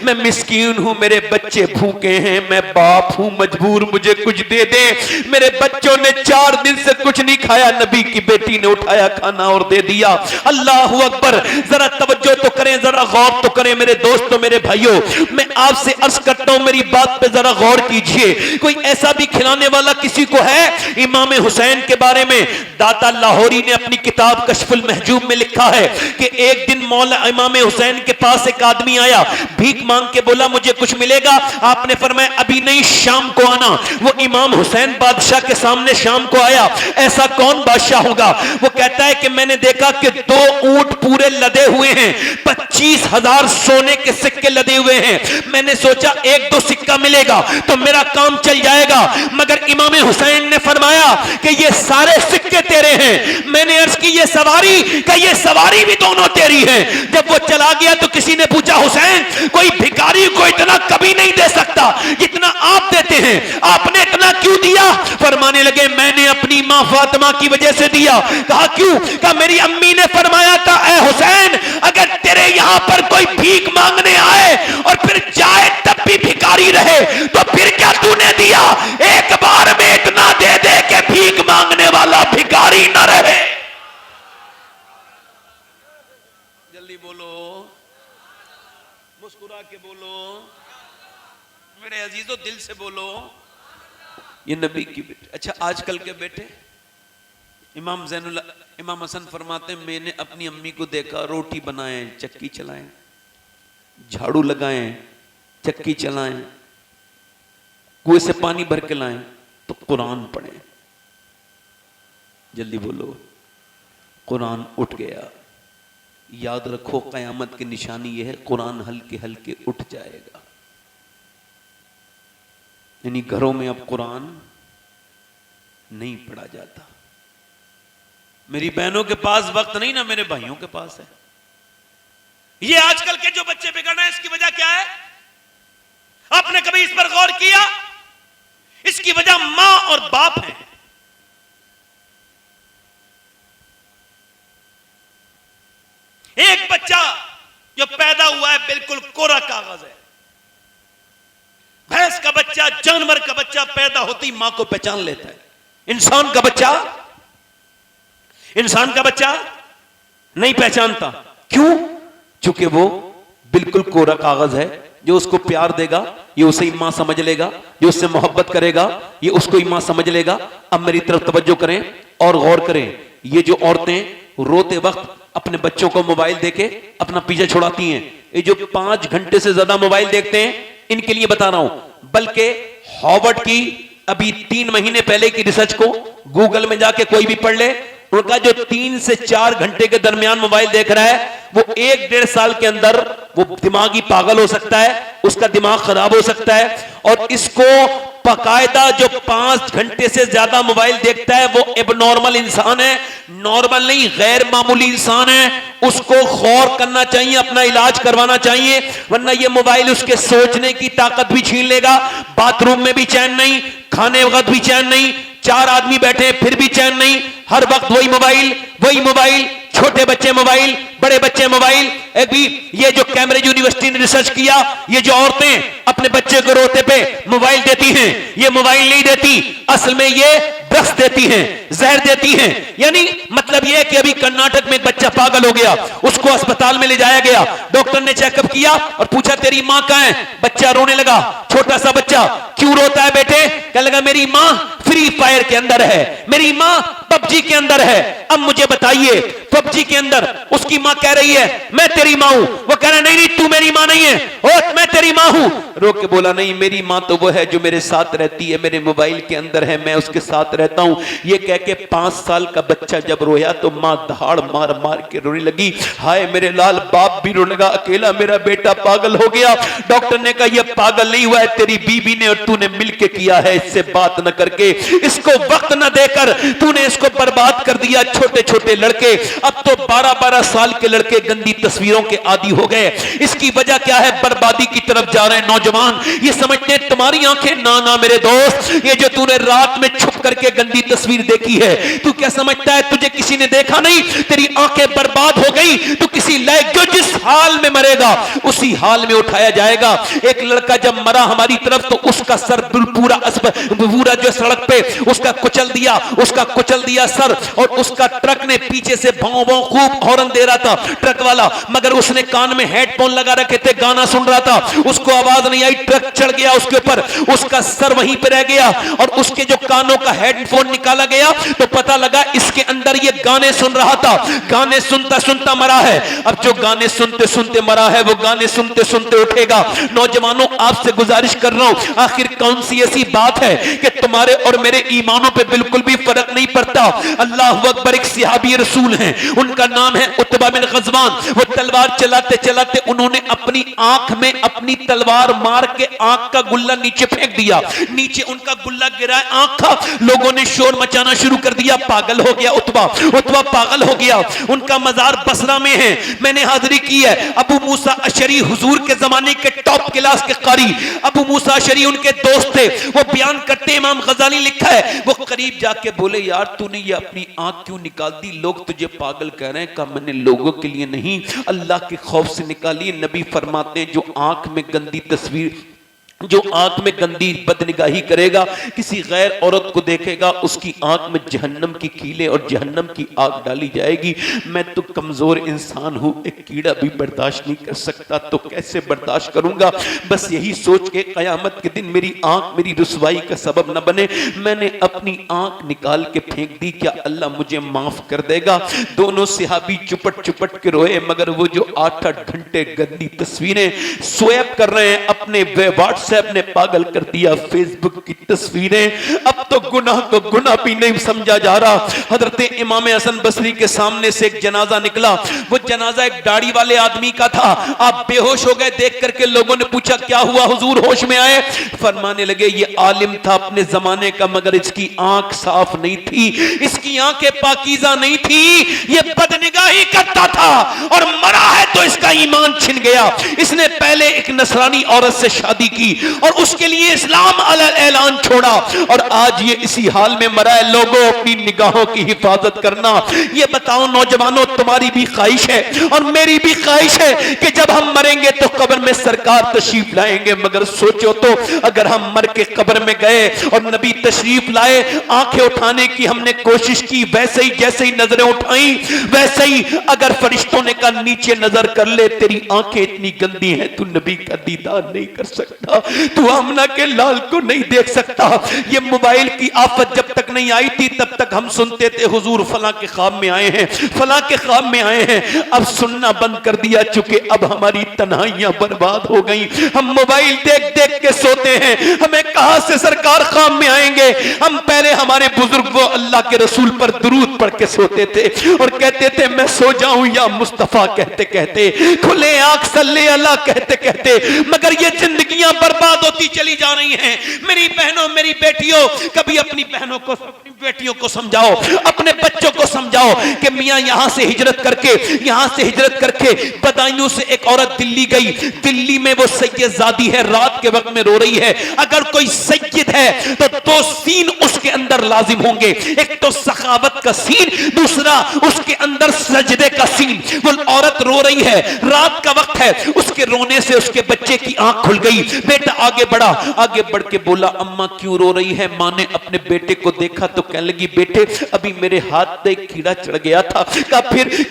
मैं मिस्कीन हूं, मेरे बच्चे भूखे हैं, मैं बाप हूं मजबूर, मुझे कुछ दे दे, मेरे बच्चों ने 4 दिन से कुछ नहीं खाया। नबी की बेटी ने उठाया खाना और दे दिया। अल्लाहू अकबर, जरा तवज्जो तो करें, जरा गौर तो करें मेरे दोस्तों, मेरे भाइयों, मैं आपसे अर्ज करता हूं मेरी बात पे जरा गौर कीजिए। कोई ऐसा भी खिलाने वाला किसी को है? इमाम हुसैन के बारे में दाता लाहौरी ने अपनी किताब कशफुल महजूब में लिखा है कि एक दिन मौला इमाम हुसैन के पास एक आदमी आया, भीख मांग के बोला मुझे कुछ मिलेगा? आपने फरमाया अभी नहीं, शाम को आना। वो इमाम हुसैन बादशाह के सामने शाम को आया। ऐसा कौन बादशाह होगा? वो कहता है कि मैंने देखा कि 2 ऊंट पूरे लदे हुए हैं, 25,000 सोने के सिक्के लदे हुए हैं। मैंने सोचा 1-2 सिक्का मिलेगा तो मेरा काम चल जाएगा, मगर इमाम हुसैन ने फरमाया कि ये सारे सिक्के तेरे हैं। मैंने अर्ज की ये सवारी, का ये सवारी भी दोनों तेरी है। जब वो चला गया तो किसी ने पूछा हुसैन कोई भिखारी को इतना कभी नहीं दे सकता जितना आप देते हैं, आपने इतना क्यों दिया? फरमाने लगे मैंने अपनी मां फातिमा की वजह से दिया। कहा क्यों? कहा मेरी अम्मी ने फरमाया था ए हुसैन अगर तेरे यहां पर कोई भीख मांगने आए और फिर जाए तब भी भिखारी रहे तो फिर क्या तूने दिया? एक बार में इतना दे दे के भीख मांगने वाला भिखारी न रहे। जल्दी बोलो, मुस्कुरा के बोलो, मेरे अजीजों दिल से बोलो, ये नबी की बेटी। अच्छा आजकल के बेटे, इमाम हसन फरमाते हैं मैंने अपनी अम्मी को देखा रोटी बनाएं, चक्की चलाएं, झाड़ू लगाएं, चक्की चलाएं, कुएं से पानी भर के लाएं तो कुरान पढ़ें। जल्दी बोलो, कुरान उठ गया। याद रखो कयामत की निशानी यह है कुरान हल्के हल्के उठ जाएगा। यानी घरों में अब कुरान नहीं पढ़ा जाता। मेरी बहनों के पास वक्त नहीं ना मेरे भाइयों के पास है। ये आजकल के जो बच्चे बिगड़ रहे हैं इसकी वजह क्या है? आपने कभी इस पर गौर किया? इसकी वजह मां और बाप है। एक बच्चा जो पैदा हुआ है बिल्कुल कोरा कागज है। भैंस का बच्चा, जानवर का बच्चा पैदा होती मां को पहचान लेता है। इंसान का बच्चा नहीं पहचानता। क्यों? चूंकि वो बिल्कुल कोरा कागज है। जो उसको प्यार देगा ये उसे मां समझ लेगा, जो उससे मोहब्बत करेगा ये उसको मां समझ लेगा। अब मेरी तरफ तवज्जो करें और गौर करें। ये जो औरतें रोते वक्त अपने बच्चों को मोबाइल देके अपना पीछे छुड़ाती हैं, ये जो 5 घंटे से ज्यादा मोबाइल देखते हैं, इनके लिए बता रहा हूं। बल्कि हार्वर्ड की अभी 3 महीने पहले की रिसर्च को गूगल में जाके कोई भी पढ़ ले, उनका जो 3 से 4 घंटे के दरमियान मोबाइल देख रहा है वो 1-1.5 साल के अंदर वो दिमागी पागल हो सकता है, उसका दिमाग खराब हो सकता है और इसको बाकायदा जो 5 घंटे से ज्यादा मोबाइल देखता है वो एबनॉर्मल इंसान है, नॉर्मल नहीं, गैर मामूली इंसान है। उसको गौर करना चाहिए, अपना इलाज करवाना चाहिए, वरना ये मोबाइल उसके सोचने की ताकत भी छीन लेगा। बाथरूम में भी चैन नहीं, खाने वक्त भी चैन नहीं, 4 आदमी बैठे फिर भी चैन नहीं, हर वक्त वही मोबाइल, छोटे बच्चे मोबाइल, बड़े बच्चे मोबाइल। एक भी ये जो कैम्ब्रिज यूनिवर्सिटी ने रिसर्च किया, ये जो औरतें अपने बच्चे को रोते पे मोबाइल देती हैं, ये मोबाइल नहीं देती, असल में ये ड्रग्स देती हैं, जहर देती हैं। यानी मतलब ये कि अभी कर्नाटक में एक बच्चा पागल हो गया, उसको अस्पताल में ले जाया गया, डॉक्टर ने चेकअप किया और पूछा तेरी मां कहां है? बच्चा रोने लगा, छोटा सा बच्चा। क्यों रोता है बेटे? कहने लगा मेरी मां फ्री फायर के अंदर है, मेरी मां पबजी के अंदर है। अब मुझे बताइए, पबजी के अंदर उसकी मां कह रही है मैं तेरी मां हूं, वो कह रहा नहीं तू मेरी मां नहीं है, और मैं तेरी मां हूं। रो के बोला नहीं, मेरी मां तो वो है जो मेरे साथ रहती है, मेरे मोबाइल के अंदर है, मैं उसके साथ रहता हूं। ये कह के 5 साल का बच्चा जब रोया तो मां दहाड़ मार मार के रोने लगी, हाय मेरे लाल। बाप भी रोने लगा, अकेला मेरा बेटा पागल हो गया। डॉक्टर ने कहा यह पागल नहीं हुआ है, तेरी बीबी ने और तूने मिलके किया है, इससे बात न करके, इसको वक्त न देकर तूने इसको बर्बाद कर दिया। छोटे छोटे लड़के, अब तो 12-12 साल के लड़के गंदी तस्वीरों के आदी हो गए। इसकी वजह क्या है? बर्बादी की तरफ जा रहे हैं नौजवान। ये समझते हैं तुम्हारी आंखें, ना ना मेरे दोस्त, ये जो तूने रात में छुप करके गंदी तस्वीर देखी है, तू क्या समझता है तुझे किसी ने देखा नहीं? तेरी आंखें बर्बाद हो गई। तू किसी लायक, जो जिस हाल में मरेगा उसी हाल में उठाया जाएगा। एक लड़का जब मरा हमारी तरफ तो उसका सर पूरा जो सड़क पे उसका कुचल दिया सर, और उसका ट्रक ने पीछे से भाव भाव खूब हॉर्न दे रहा था ट्रक वाला, मगर उसने कान में हेडफोन लगा रखे थे, गाना सुन रहा था, उसको आवाज नहीं आई, ट्रक चढ़ गया उसके ऊपर, उसका सर वहीं पे रह गया, और उसके जो कानों का हेडफोन निकाला गया तो पता लगा इसके अंदर ये गाने सुन रहा था, गाने सुनता सुनता मरा है। अब जो गाने सुनते सुनते मरा है वो गाने सुनते सुनते उठेगा। नौजवानों आपसे गुजारिश कर रहा हूं, आखिर कौन सी ऐसी बात है कि तुम्हारे और मेरे ईमानों पे बिल्कुल भी फर्क नहीं पड़ता? अल्लाह अकबर, एक सहाबी रसूल हैं, उनका नाम है उतबा बिन गज़वान। वो तलवार चलाते चलाते उन्होंने अपनी आंख में अपनी तलवार मार के आंख का गुल्ला नीचे फेंक दिया, नीचे उनका गुल्ला गिरा, आंख का, लोगों ने शोर मचाना शुरू कर दिया, पागल हो गया उतबा पागल हो गया। उनका मजार बसरा में है, मैंने हाजिरी की है। अबू मूसा अशरी हुजूर के जमाने के टॉप क्लास के कारी, अबू मूसा अशरी उनके दोस्त थे, वो बयान करते, इमाम गजाली लिखा है, वो करीब जाके बोले यार तूने ये अपनी आंख क्यों निकाल दी? लोग तुझे पागल कह रहे हैं। कहा मैंने लोगों के लिए नहीं, अल्लाह के खौफ से निकाली। नबी फरमाते हैं जो आंख में गंदी तस्वीर, जो आंख में गंदी बदनिगाही करेगा, किसी गैर औरत को देखेगा, उसकी आंख में जहन्नम की कीले और जहन्नम की आग डाली जाएगी। मैं तो कमजोर इंसान हूं, एक कीड़ा भी बर्दाश्त नहीं कर सकता, तो कैसे बर्दाश्त करूंगा? बस यही सोच के कयामत के दिन मेरी आंख मेरी रुसवाई का सबब न बने, मैंने अपनी आंख निकाल के फेंक दी। क्या अल्लाह मुझे माफ कर देगा? दोनों सहाबी चुपट चुपट के रोए, मगर वो जो 8-8 घंटे गंदी तस्वीरें स्वैप कर रहे हैं अपने व्हाट्सएप ने पागल कर दिया, फेसबुक की तस्वीरें, अब तो गुनाह को गुनाह भी नहीं समझा जा रहा। हजरत इमाम हसन बसरी के सामने से एक जनाजा निकला, वो जनाजा एक दाढ़ी वाले आदमी का था। आप बेहोश हो गए देख करके, लोगों ने पूछा क्या हुआ हुजूर, होश में आए? फरमाने लगे ये आलिम था अपने जमाने का, मगर इसकी आंख साफ नहीं थी, इसकी आंखें पाकीज़ा नहीं थी, ये बदनिगाही करता था और मरा है तो इसका ईमान छिन गया। इसने पहले एक नसरानी औरत से शादी की और उसके लिए इस्लाम ऐलान छोड़ा, और आज ये इसी हाल में मरा है। लोगों अपनी निगाहों की हिफाजत करना। ये बताओ नौजवानों, तुम्हारी भी ख्वाहिश है और मेरी भी ख्वाहिश है कि जब हम मरेंगे तो कब्र में सरकार तशरीफ लाएंगे, मगर सोचो तो अगर हम मर के कब्र में गए और नबी तशरीफ लाए, आंखें उठाने की हमने कोशिश की, वैसे ही जैसे ही नजरें उठाई वैसे ही अगर फरिश्तों ने कहा नीचे नजर कर ले, तेरी आंखें इतनी गंदी हैं तू नबी का दीदार नहीं कर सकता, तू आमना के लाल को नहीं देख सकता। ये मोबाइल की आफत जब तक नहीं आई थी तब तक हम सुनते थे हुजूर फला के ख्वाब में आए हैं, फला के ख्वाब में आए हैं। अब सुनना बंद कर दिया, चूंकि अब हमारी तन्हाइयां बर्बाद हो गई। हम मोबाइल देख देख के सोते हैं, हमें कहां से सरकार ख्वाब में आएंगे? हम पहले हमारे बुजुर्ग वो अल्लाह के रसूल पर दुरूद पढ़ के सोते थे और कहते थे मैं सो जाऊं या मुस्तफा कहते कहते, खुले आंख सल्ले अल्लाह कहते कहते, मगर ये जिंदगियां बर्बाद होती चली जा रही हैं। मेरी बहनों, मेरी बेटियों, कभी अपनी बहनों को, अपनी बेटियों को समझाओ, अपने बच्चों को समझाओ कि मियां यहां से हिजरत करके बदायूं से एक औरत दिल्ली गई। दिल्ली में वो सैयदजादी है, रात के वक्त में रो रही है। अगर कोई सैयद है तो दो सीन उसके अंदर लाजिम होंगे, एक तो सखावत का सीन, दूसरा उसके अंदर सजदे का सीन। वो औरत रो रही है, रात का वक्त है, उसके रोने से उसके बच्चे की आंख खुल गई। बेटा आगे बढ़ा, आगे बढ़ के बोला अम्मा क्यों रो रही है? मां ने अपने बेटे को देखा तो कहने लगी बेटे अभी मेरे हाथ पे एक कीड़ा चढ़ गया था। का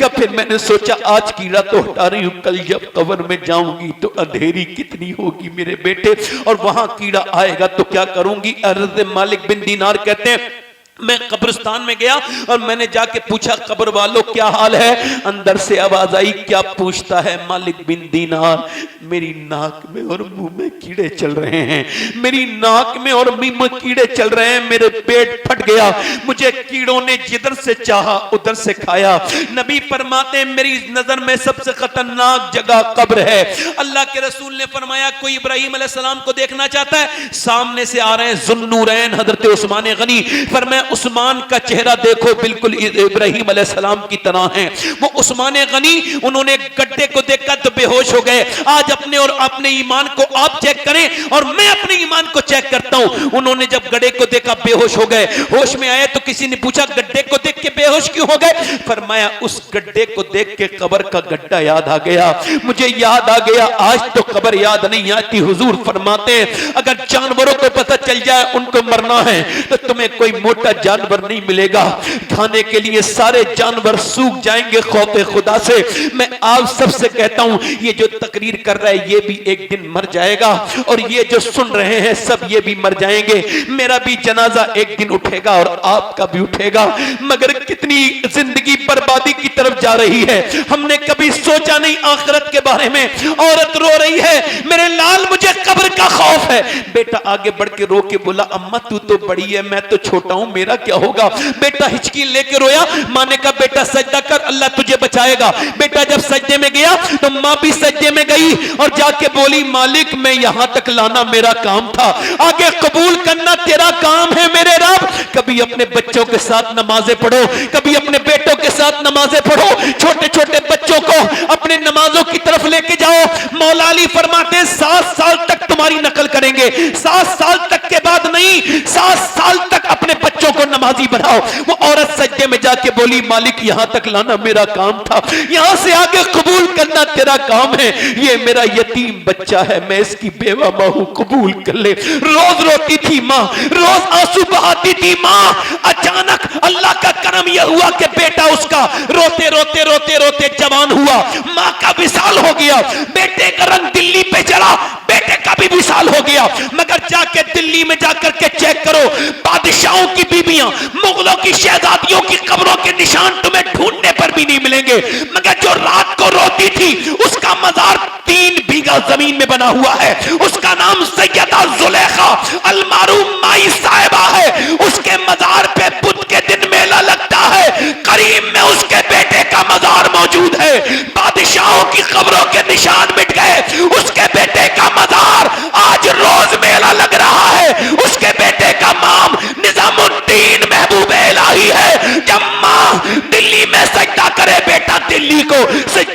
फिर मैंने सोचा आज कीड़ा तो हटा रही हूं, कल जब कब्र में जाऊंगी तो अंधेरी कितनी होगी मेरे बेटे, और वहां कीड़ा आएगा तो क्या करूंगी? अर्ज़ मालिक बिन दीनार कहते हैं मैं कब्रिस्तान में गया और मैंने जाके पूछा कब्र वालों क्या हाल है? अंदर से आवाज आई, क्या पूछता है मालिक बिन दीनार? मेरी नाक में और मुंह में कीड़े चल रहे हैं, मेरी नाक में और मुंह में कीड़े चल रहे हैं, मेरे पेट फट गया, मुझे कीड़ों ने जिधर से चाहा उधर से खाया। नबी फरमाते हैं मेरी नजर में सबसे खतरनाक जगह कब्र है। अल्लाह के रसूल ने फरमाया कोई इब्राहिम अलैहिस्सलाम को देखना चाहता है? सामने से आ रहे हैं जुन्नूरैन हजरत उस्मान गनी। फरमाया उस्मान का चेहरा देखो बिल्कुल इब्राहिम अलैहिस्सलाम की तरह है। वो उस्मान गनी, उन्होंने गड्ढे को देखा तो बेहोश हो गए। आज अपने और अपने ईमान को आप चेक करें और मैं अपने ईमान को चेक करता हूं। उन्होंने जब गड्ढे को देखा बेहोश हो गए, होश में आए तो किसी ने पूछा गड्ढे को देख के बेहोश क्यों हो गए? फरमाया उस गड्ढे को देख के कब्र का गड्ढा याद आ गया, मुझे याद आ गया, आज तो कब्र याद नहीं आती। हुजूर फरमाते हैं अगर जानवरों को पता चल जाए उनको मरना है तो तुम्हें कोई मोटा जानवर नहीं मिलेगा, खाने के लिए सारे जानवर सूख जाएंगे खौफे खुदा से। मैं आप सबसे कहता हूं ये जो तकरीर कर रहा है ये भी एक दिन मर जाएगा और ये जो सुन रहे हैं सब ये भी मर जाएंगे। मेरा भी जनाजा एक दिन उठेगा और आपका भी उठेगा, मगर कितनी जिंदगी बर्बादी की तरफ जा रही है, हमने कभी सोचा नहीं आखिरत के बारे में। औरत रो रही है मेरे लाल मुझे कब्र का खौफ है। बेटा आगे बढ़ के रो के बोला अम्मा तू तो बड़ी है मैं तो छोटा हूं, मेरा क्या होगा? बेटा हिचकी लेके रोया। मां ने कहा बेटा सजदा कर, अल्लाह तुझे बचाएगा। बेटा जब सजदे में गया तो मां भी सजदे में गई और जाके बोली मालिक मैं यहां तक लाना मेरा काम था, आगे कबूल करना तेरा काम है मेरे रब। कभी अपने बच्चों के साथ नमाजें पढ़ो, कभी अपने बेटों के साथ नमाजें पढ़ो, छोटे छोटे बच्चों को अपने नमाजों की तरफ लेके जाओ। मौला अली फरमाते 7 साल तक तुम्हारी नकल करेंगे, 7 साल तक के बाद नहीं, 7 साल तक अपने बच्चों को नमाजी बनाओ। वो औरत सज्जे में जाके बोली मालिक यहां तक लाना मेरा काम था, यहां से आगे कबूल करना तेरा काम है। ये मेरा यतीम बच्चा है, मैं इसकी बेवा मां हूं, कबूल कर ले। रोज रोती थी मां, रोज आंसू बहाती थी मां। अचानक अल्लाह का करम यह हुआ कि बेटा उसका रोते रोते रोते रोते जवान हुआ, मां का विसाल हो गया। बेटे का रंग दिल्ली पे चढ़ा, बेटे का भी विसाल हो गया। मगर जाके दिल्ली में जाकर के चेक करो, बादशाहों की बीबियां, मुगलों की शहजादियों की कब्रों के निशान तुम्हें ढूंढने पर भी नहीं मिलेंगे। मगर जो रात को रोती थी उसका मजार 3 बीघा जमीन में बना हुआ है, उसका नाम सैयदा जुलेखा अलमारूम माई साहिबा है। उसके मजार पे बुध के दिन मेला लगता है, करीम में उसके बेटे का मजार मौजूद है। बादशाहों की कब्रों के निशान मिट गए, उसके बेटे का मजार आज रोज मेला लग रहा है। उसके बेटे का नाम निजामुद्दीन महबूब इलाही है। जब मां दिल्ली में सजदा करे बेटा दिल्ली को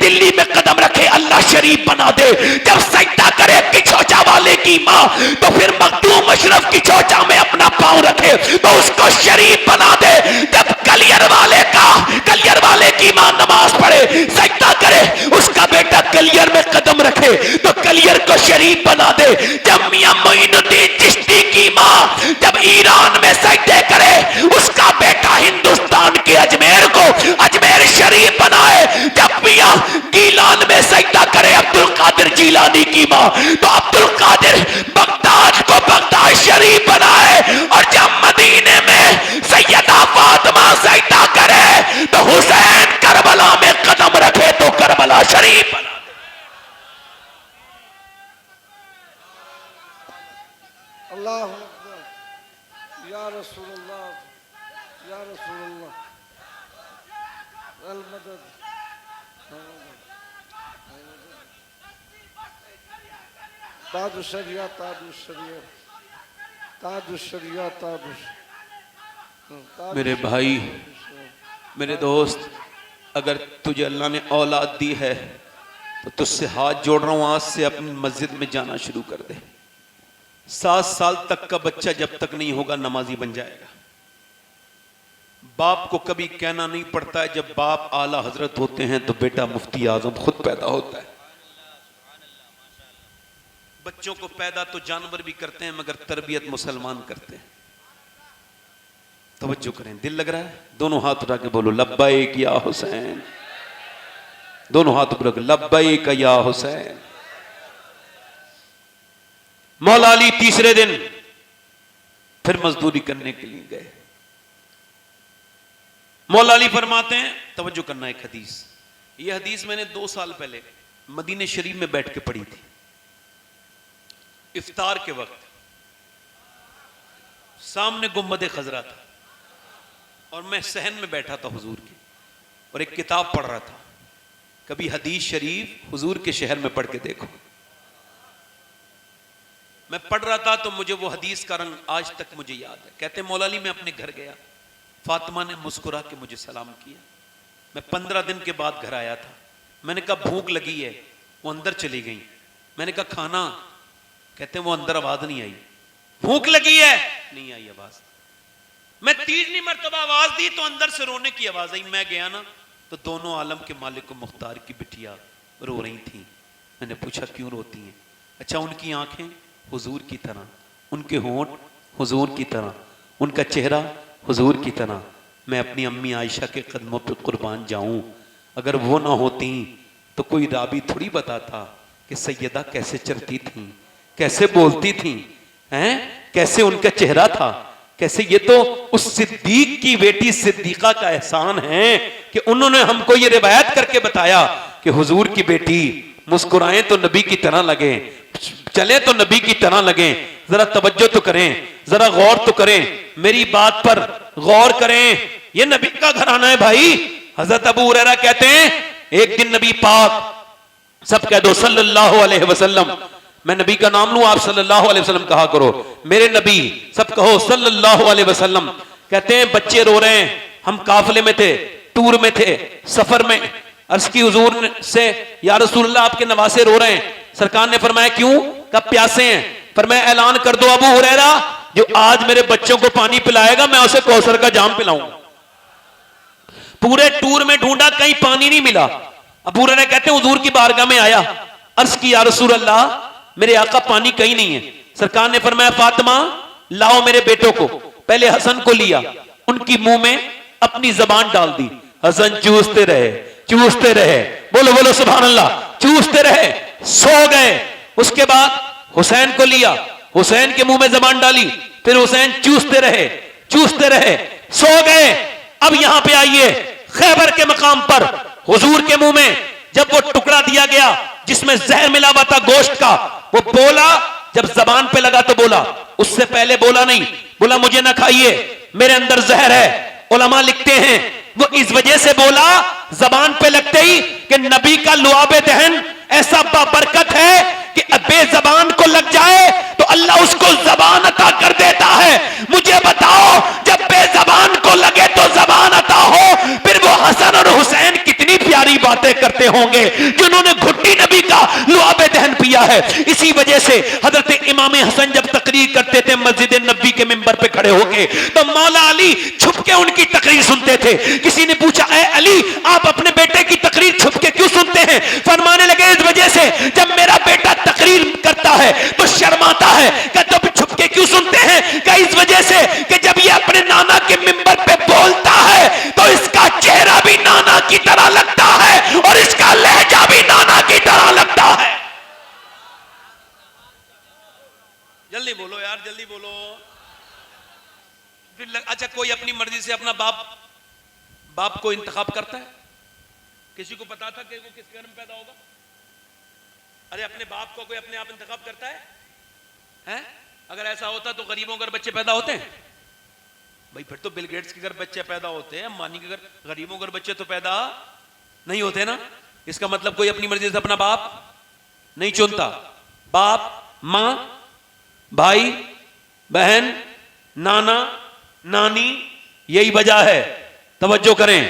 दिल्ली में कदम रखे अल्लाह शरीफ बना दे। जब सजदा करे किचौचा वाले की मां तो फिर मखदूम अशरफ की चौचा में अपना पांव रखे तो उसको शरीफ बना दे। जब कलियर वाले की मां नमाज पढ़े सजदा करे उसका बेटा कलियर में कदम रखे तो कलियर को शरीफ बना दे। जब मियां मोइनुद्दीन चिश्ती की मां जब ईरान में सजदे करे उसका बेटा हिंदुस्तान के अजमेर को अजमेर शरीफ बनाए। जब मियां गीलान में सजदा करे अब्दुल कादिर जीलानी की मां तो अब्दुल कादिर बगदाद को बगदाद शरीफ बनाए। और जब मदीने में सैयदा फातिमा सजदा करे तो हुसैन करबला में कदम रखे तो करबला शरीफ बना। अल्लाह अकबर या रसूलुल्लाह या रसूलुल्लाह अल मदद। ताजुशरिया ताजुशरिया ताजुशरिया ताजुश मेरे भाई, मेरे दोस्त, अगर तुझे अल्लाह ने औलाद दी है तो तुझसे हाथ जोड़ रहा हूं, आज से अपनी मस्जिद में जाना शुरू कर दे। 7 साल तक का बच्चा जब तक नहीं होगा नमाजी बन जाएगा। बाप को कभी कहना नहीं पड़ता है, जब बाप आला हजरत होते हैं तो बेटा मुफ्ती आजम खुद पैदा होता है। बच्चों को पैदा तो जानवर भी करते हैं मगर तरबियत मुसलमान करते हैं। तवज्जो करें, दिल लग रहा है? दोनों हाथ उठा के बोलो लब्बैक या हुसैन। दोनों हाथ उठा के लब्बैक या हुसैन। मौला अली तीसरे दिन फिर मजदूरी करने के लिए गए। मौला अली फरमाते हैं, तवज्जो करना एक हदीस, यह हदीस मैंने 2 साल पहले मदीने शरीफ में बैठ के पढ़ी थी। इफ्तार के वक्त सामने गुम्बद खजरा था और मैं सहन में बैठा था हुजूर के, और एक किताब पढ़ रहा था। कभी हदीस शरीफ हुजूर के शहर में पढ़ के देखो। मैं पढ़ रहा था तो मुझे वो हदीस का रंग आज तक मुझे याद है। कहते मौला अली मैं अपने घर गया, फातिमा ने मुस्कुरा के मुझे सलाम किया। मैं 15 दिन के बाद घर आया था। मैंने कहा भूख लगी है, वो अंदर चली गई। मैंने कहा खाना, कहते हैं वो अंदर आवाज नहीं आई। भूख लगी है, नहीं आई आवाज। मैं 3 मरतबा आवाज दी तो अंदर से रोने की आवाज आई। मैं गया ना तो दोनों आलम के मालिक को मुख्तार की बिटिया रो रही थी। मैंने पूछा क्यों रोती हैं? अच्छा, उनकी आंखें हुजूर की तरह, उनके होंठ हुजूर की तरह, उनका चेहरा हुजूर की तरह। मैं अपनी अम्मी आयशा के कदमों पे कुर्बान जाऊं। अगर वो ना होती तो कोई रावी थोड़ी बताता कि सैयदा कैसे चलती थी, कैसे बोलती थी, हैं, कैसे उनका चेहरा था, कैसे। ये तो उस सिद्दीक की बेटी सिद्दीका का एहसान है कि उन्होंने हमको ये रिवायत करके बताया कि हुजूर की बेटी मुस्कुराएं तो नबी की तरह लगे, चले तो नबी की तरह लगे। जरा तवज्जो तो करें, जरा गौर तो करें, मेरी बात पर गौर करें। ये नबी का घराना है भाई। हजरत अबू हुरैरा कहते हैं एक दिन नबी पाक, सब कह दो सल्लल्लाहु अलैहि वसल्लम, मैं नबी का नाम लूं, आप सल्लल्लाहु अलैहि वसल्लम कहा करो। मेरे नबी, सब कहो सल्लल्लाहु अलैहि वसल्लम। कहते हैं बच्चे रो रहे हैं, हम काफिले में थे, टूर में थे, सफर में। अर्ज की हुजूर से, या रसूलल्लाह आपके नवासे रो रहे हैं। सरकार ने फरमाया क्यों? कब प्यासे हैं? फरमाया ऐलान कर दो अबू हुरैरा, जो आज मेरे बच्चों को पानी पिलाएगा मैं उसे कौसर का जाम पिलाऊंगा। पूरे टूर में ढूंढा, कहीं पानी नहीं मिला। अबू हुरैरा कहते हैं हुजूर की बारगाह में आया, अर्ज की या रसूलल्लाह मेरे आका पानी कहीं नहीं है। सरकार ने फरमाया फातिमा लाओ मेरे बेटों को। पहले हसन को लिया, उनकी मुंह में अपनी जबान डाल दी। हसन चूसते रहे, चूसते रहे, बोलो बोलो सुभान अल्लाह, चूसते रहे, सो गए। उसके बाद हुसैन को लिया, हुसैन के मुंह में जबान डाली, फिर हुसैन चूसते रहे, चूसते रहे, सो गए। अब यहां पे आइए, खैबर के मकाम पर हुजूर के मुंह में जब वो टुकड़ा दिया गया जिसमें जहर मिला हुआ था गोश्त का, वो बोला, जब जबान पे लगा तो बोला, उससे पहले बोला नहीं। बोला मुझे ना खाइए, मेरे अंदर जहर है। उलमा लिखते हैं वो इस वजह से बोला जबान पे लगते ही कि नबी का लुआबे दहन ऐसा बाबरकत है कि बेजबान को लग जाए तो अल्लाह उसको जबान अता कर देता है। मुझे बताओ जब बेजबान को लगे तो जबान अता हो, फिर वो हसन और हुसैन कितनी प्यारी बातें करते होंगे जिन्होंने घुट्टी नबी का लुआबे दहन पिया है। इसी वजह से हजरत इमाम हसन जब तकरीर करते थे मस्जिद नबी के मिंबर पे खड़े होके, तो मौला अली छुप के उनकी तकरीर सुनते थे। किसी ने पूछा ए अली आप अपने बेटे की तकरीर छुप के क्यों सुनते हैं? फरमाने लगे इस वजह से जब मेरा बेटा तकरीर करता है तो शर्माता है। कहते तो छुप के क्यों सुनते हैं? क्या इस वजह से कि जब ये अपने नाना के मिंबर पे बोलता है तो इसका चेहरा भी नाना की तरह लगता है और इसका लहजा भी नाना की तरह लगता है। जल्दी बोलो यार, जल्दी बोलो। अच्छा कोई अपनी मर्जी से अपना बाप को इंतखाब करता है? किसी को पता था कि वो किस घर में पैदा होगा? अरे अपने बाप को कोई अपने आप इंतखाब करता है? हैं? अगर ऐसा होता तो गरीबों के घर बच्चे पैदा होते हैं? भाई फिर तो बिल गेट्स के घर बच्चे पैदा होते हैं, अंबानी के घर, गरीबों के घर बच्चे तो पैदा नहीं होते ना। इसका मतलब कोई अपनी मर्जी से अपना बाप नहीं चुनता। बाप मां, भाई, बहन, नाना, नानी, यही वजह है। तवज्जो करें,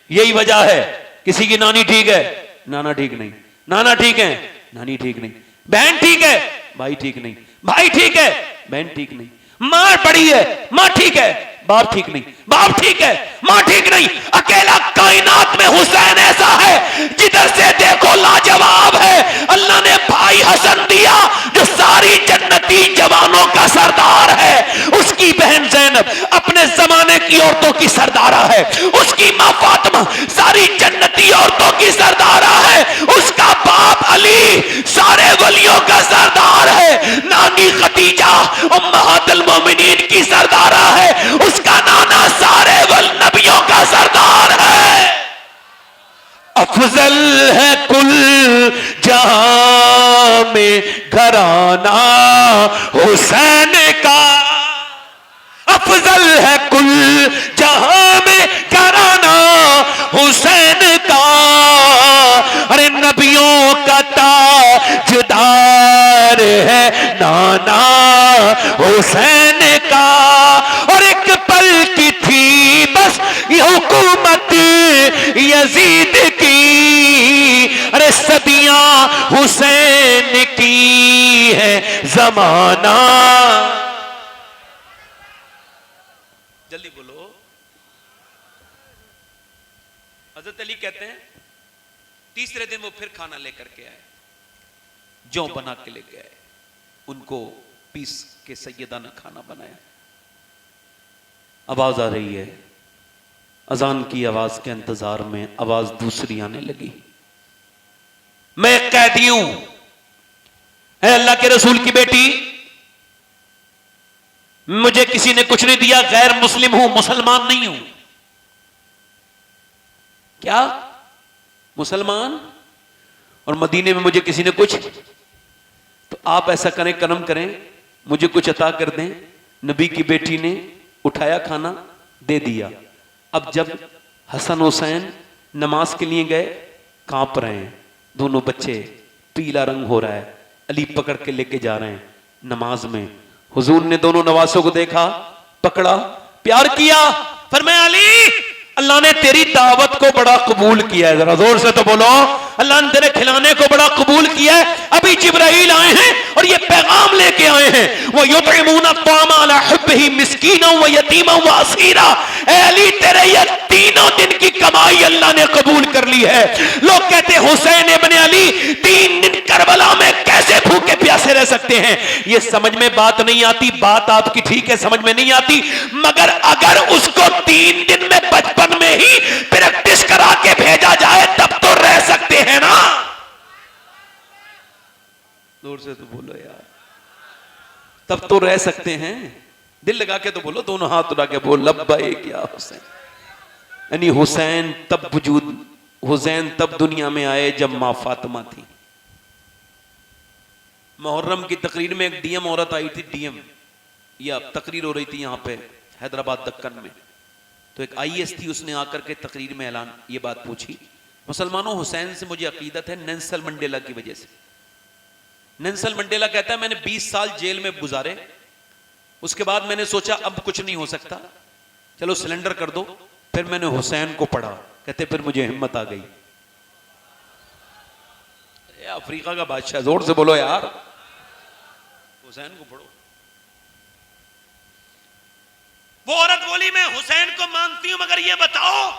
यही वजह है। किसी की नानी ठीक है, नाना ठीक नहीं, नाना ठीक है, नानी ठीक नहीं, बहन ठीक है, भाई ठीक नहीं, भाई ठीक है, बहन ठीक नहीं, मां बड़ी है, मां ठीक है, बाप ठीक नहीं, बाप ठीक है, मां ठीक नहीं। अकेला कायनात में हुसैन ऐसा है जिधर से देखो लाजवाब है। अल्लाह ने भाई हसन दिया जो सारी जन्नती जवानों का सरदार है। उसकी बहन ज़ैनब अपने जमाने की औरतों की सरदारा है। उसकी मां फातिमा सारी जन्नती औरतों की सरदारा है। उसका बाप अली सारे वलियों का सरदार है। नानी खदीजा उम्महातुल मोमिनीन की सरदारा है। उसका नाना सारे वल नबियों का सरदार है। अफजल है कुल जहां में घराना हुसैन का। अफजल है कुल जहां में घराना हुसैन का। अरे नबियों का ताजदार है नाना हुसैन का। और एक पल की थी बस ये हुकूमत यजीद की। अरे सदियां हुसैन की है जमाना। जल्दी बोलो। हजरत अली कहते हैं तीसरे दिन वो फिर खाना लेकर के आए, जौ बना के लेके आए। उनको पीस के सैयदा ने खाना बनाया। आवाज आ रही है, अजान की आवाज के इंतजार में आवाज दूसरी आने लगी। मैं कैदी हूं, है अल्लाह के रसूल की बेटी, मुझे किसी ने कुछ नहीं दिया, गैर मुस्लिम हूं, मुसलमान नहीं हूं। क्या मुसलमान? और मदीने में मुझे किसी ने कुछ, तो आप ऐसा करें, करम करें, मुझे कुछ अता कर दें। नबी की बेटी ने उठाया, खाना दे दिया। अब जब हसन हुसैन नमाज के लिए गए, कांप रहे हैं दोनों बच्चे, पीला रंग हो रहा है। अली पकड़ के लेके जा रहे हैं नमाज में। हुजूर ने दोनों नवासों को देखा, पकड़ा, प्यार किया। फरमाया अली, अल्लाह ने तेरी दावत को बड़ा कबूल किया है। जरा जोर से तो बोलो, अल्लाह ने तेरे खिलाने को बड़ा कबूल किया है। अभी जिब्राइल आए हैं और ये पैगाम लेके आए हैं, वो युतइमूना अत्तामा अला हुब्बिही मिस्कीना व यतीमा व असीरा। ए अली, तेरे ये तीनों दिन की कमाई अल्लाह ने कबूल कर ली है। लोग कहते हैं हुसैन इब्ने अली 3 दिन करबला में कैसे भूखे प्यासे रह सकते हैं। ये समझ में बात नहीं आती। बात आपकी ठीक है, समझ में नहीं आती, मगर अगर उसको 3 दिन में बचपन में ही प्रैक्टिस करा के भेजा जाए तब तो रह सकते हैं ना। जोर से तो बोलो यार, तब तो रह सकते हैं। दिल लगा के तो बोलो, दोनों हाथ उठा के बोल, लब्बैक या हुसैन। यानी हुसैन तब वजूद, हुसैन तब दुनिया में आए जब मां फातिमा थी। मुहर्रम की तकरीर में एक डीएम औरत आई थी, डीएम, या तकरीर हो रही थी यहां पे हैदराबाद दक्कन में। तो एक आईएएस थी, उसने आकर के तकरीर में ऐलान ये बात पूछी, मुसलमानों हुसैन से मुझे अकीदत है नेल्सन मंडेला की वजह से। नेल्सन मंडेला कहता है मैंने 20 साल जेल में गुजारे, उसके बाद मैंने सोचा अब कुछ नहीं हो सकता, चलो सिलेंडर कर दो। फिर मैंने हुसैन को पढ़ा, कहते फिर मुझे हिम्मत आ गई। अफ्रीका का बादशाह, जोर से बोलो यार, हुसैन को पढ़ो। वो औरत बोली मैं हुसैन को मानती हूं, मगर ये बताओ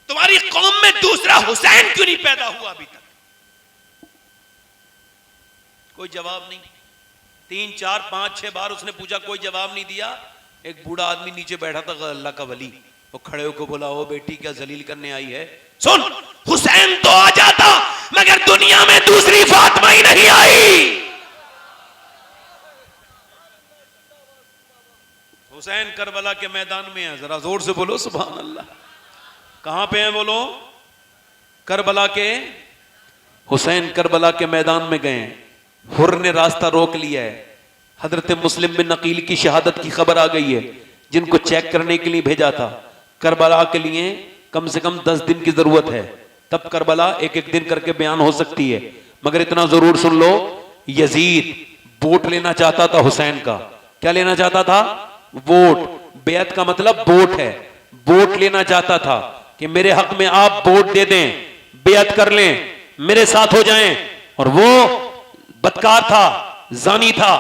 तुम्हारी कौम में दूसरा हुसैन क्यों नहीं पैदा हुआ अभी तक? कोई जवाब नहीं। 3, 4, 5, 6 बार उसने पूछा, कोई जवाब नहीं दिया। एक बूढ़ा आदमी नीचे बैठा था, अल्लाह का वली, वो खड़े होकर बोला, ओ बेटी क्या जलील करने आई है? सुन, हुसैन तो आ जाता मगर दुनिया में दूसरी फातिमा ही नहीं आई। हुसैन करबला के मैदान में है, जरा जोर से बोलो सुभान अल्लाह। कहां पे है बोलो? करबला के। हुसैन करबला के मैदान में गए, हुर ने रास्ता रोक लिया है। हजरत मुस्लिम बिन नकील की शहादत की खबर आ गई है, जिनको चेक करने के लिए भेजा था। करबला के लिए कम से कम 10 दिन की जरूरत है, तब करबला एक एक दिन करके बयान हो सकती है। मगर इतना जरूर सुन लो, यजीद वोट लेना चाहता था हुसैन का। क्या लेना चाहता था? वोट। बेअत का मतलब वोट है। वोट लेना चाहता था कि मेरे हक में आप वोट दे दें, बेअत कर लें, मेरे साथ हो जाएं। और वो बदकार था, जानी था,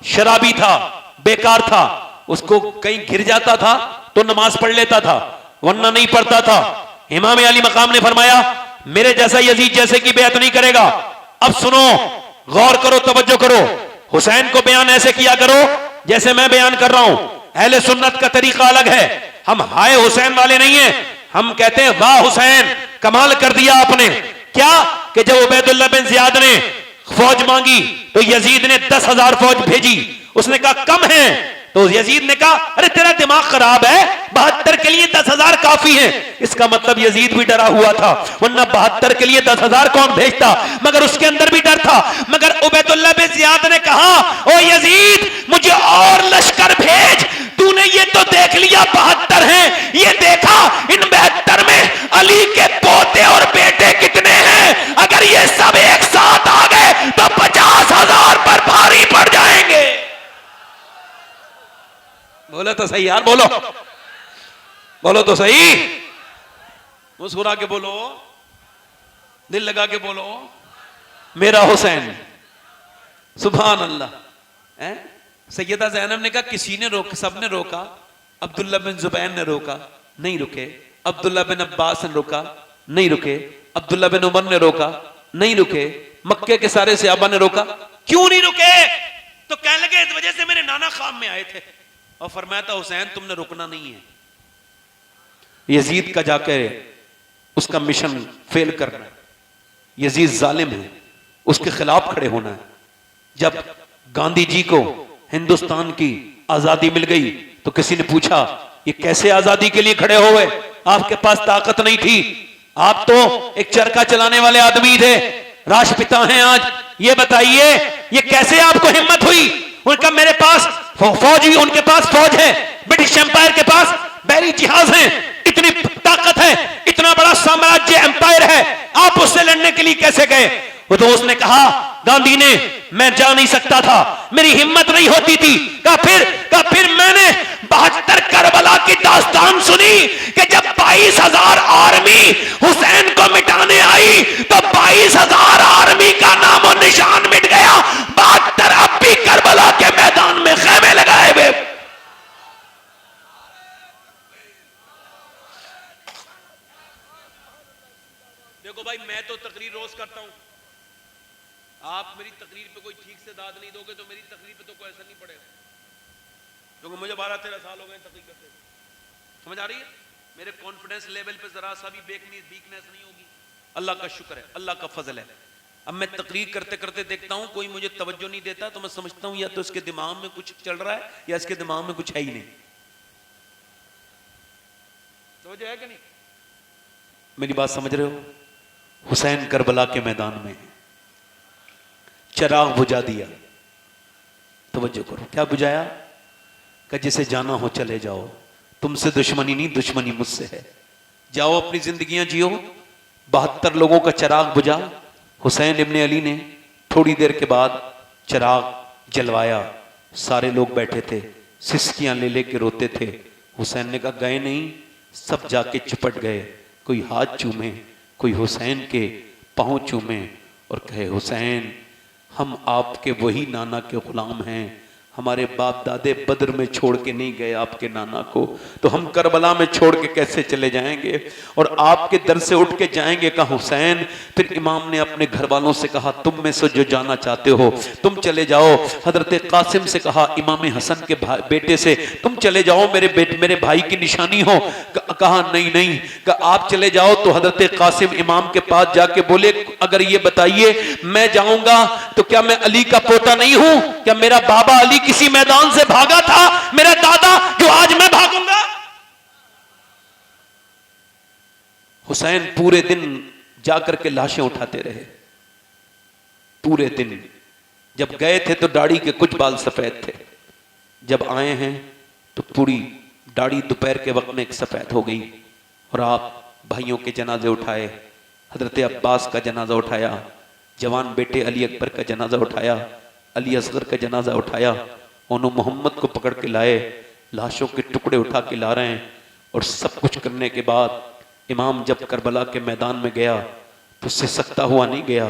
शराबी था, बेकार था। उसको कहीं घिर जाता था तो नमाज पढ़ लेता था, वरना नहीं पढ़ता था। इमाम अली मकाम ने फरमाया मेरे जैसा यजीद जैसे की बेअत नहीं करेगा। अब सुनो, गौर करो, तवज्जो करो। हुसैन को बयान ऐसे किया करो जैसे मैं बयान कर रहा हूं। अहले सुन्नत का तरीका अलग है। हम हाय हुसैन वाले नहीं है। हम कहते हैं वाह हुसैन, कमाल कर दिया आपने। क्या कि जब उबैदुल्लाह बिन जियाद ने फौज मांगी तो यजीद ने 10,000 फौज भेजी। उसने कहा कम है, तो यजीद ने कहा अरे तेरा दिमाग खराब है, 72 के लिए 10,000 काफी है। इसका मतलब यजीद भी डरा हुआ था, वरना 72 के लिए 10,000 कौन भेजता। मगर उसके अंदर भी डर था। मगर उबैदुल्लाह बिन जियाद ने कहा ओ यजीद मुझे और लश्कर भेज। तूने ये तो देख लिया 72 हैं, ये देखा इन 72 में अली के पोते और बेटे कितने हैं। अगर ये सब एक साथ आ गए तो 50,000 पर भारी पड़ जाएंगे। बोलो तो सही यार, बोलो बोलो तो सही। मुस्कुरा के बोलो, दिल लगा के बोलो, मेरा हुसैन। सुभान अल्लाह। सैयदा ज़ैनब ने कहा किसी ने रोका, सबने रोका। अब्दुल्ला बिन जुबैर ने रोका, नहीं रुके। अब्दुल्ला बिन अब्बास ने रोका, नहीं रुके। अब्दुल्ला बिन उमर ने रोका, नहीं रुके। मक्के के सारे सहाबा ने रोका, क्यों नहीं रुके? तो कहने लगे इस वजह से मेरे नाना खाम में आए थे और फरमाया था हुसैन तुमने रुकना नहीं है। यजीद का जाकर उसका मिशन फेल करना है। यजीद जालिम है, उसके खिलाफ खड़े होना है। जब गांधी जी को हिंदुस्तान की आजादी मिल गई तो किसी ने पूछा ये कैसे आजादी के लिए खड़े हुए? आपके पास ताकत नहीं थी, आप तो एक चरखा चलाने वाले आदमी थे, राष्ट्रपिता हैं आज। ये बताइए ये कैसे आपको हिम्मत हुई? उनका मेरे पास फौज भी, उनके पास फौज है, ब्रिटिश एम्पायर के पास बहरी जहाज हैं, इतनी ताकत है, इतना बड़ा साम्राज्य एम्पायर है, आप उससे लड़ने के लिए कैसे गए? वो तो उसने कहा गांधी ने मैं जा नहीं सकता था, मेरी हिम्मत नहीं होती थी। कहा फिर मैंने 72 करबला की दास्तान सुनी कि जब 22,000 आर्मी हुसैन को मिटाने आई तो 22,000 आर्मी का नामो निशान मिट गया। 72 अब भी करबला के मैदान में खेमे लगाए हुए। देखो भाई मैं तो तकरीर रोज करता हूं, आप मेरी तकरीर पे कोई ठीक से दाद नहीं दोगे तो मेरी तकरीर पे तो कोई असर नहीं पड़ेगा, क्योंकि मुझे 12-13 साल हो गए तकरीर करते। समझ आ रही है? मेरे कॉन्फिडेंस लेवल पे जरा सा भी वीकनेस नहीं होगी। अल्लाह का शुक्र है, अल्लाह का फजल है। अब मैं तकरीर करते करते देखता हूं कोई मुझे तवज्जो नहीं देता तो मैं समझता हूं या तो इसके दिमाग में कुछ चल रहा है या इसके दिमाग में कुछ है ही नहीं। तवज्जो है कि नहीं? मेरी बात समझ रहे हो? हुसैन करबला के मैदान में चिराग बुझा दिया। तवज्जो करो, क्या बुझाया? कि जिसे जाना हो चले जाओ, तुमसे दुश्मनी नहीं, दुश्मनी मुझसे है, जाओ अपनी जिंदगियां जियो। 72 लोगों का चिराग बुझा। हुसैन इब्ने अली ने थोड़ी देर के बाद चिराग जलवाया। सारे लोग बैठे थे, सिसकियां ले लेके रोते थे। हुसैन ने कहा गए नहीं, सब जाके चिपट गए। कोई हाथ चूमे, कोई हुसैन के पांव चूमे और कहे हुसैन हम आपके वही नाना के गुलाम हैं, हमारे बाप दादे बद्र में छोड़ के नहीं गए आपके नाना को, तो हम करबला में छोड़ के कैसे चले जाएंगे और आपके दर से उठ के जाएंगे? कहा हुसैन। फिर इमाम ने अपने घर वालों से कहा तुम में से जो जाना चाहते हो तुम चले जाओ। हजरत कासिम से कहा, इमाम हसन के बेटे से, तुम चले जाओ, मेरे भाई की निशानी हो। कहा नहीं नहीं, कहा आप चले जाओ। तो हजरत कासिम इमाम के पास जाके बोले अगर ये बताइए मैं जाऊंगा तो क्या मैं अली का पोता नहीं हूं? क्या मेरा बाबा अली किसी मैदान से भागा था, मेरा दादा, जो आज मैं भागूंगा? हुसैन पूरे दिन जाकर के लाशें उठाते रहे, पूरे दिन। जब गए थे तो दाढ़ी के कुछ बाल सफेद थे, जब आए हैं तो पूरी दाढ़ी दोपहर के वक्त में एक सफेद हो गई। और आप भाइयों के जनाजे उठाए, हजरत अब्बास का जनाजा उठाया, जवान बेटे अली अकबर का जनाजा उठाया, अली असगर का जनाजा उठाया, उन्होंने मोहम्मद को पकड़ के लाए, लाशों के टुकड़े उठा के ला रहे हैं। और सब कुछ करने के बाद इमाम जब करबला के मैदान में गया तो सिसकता हुआ नहीं गया,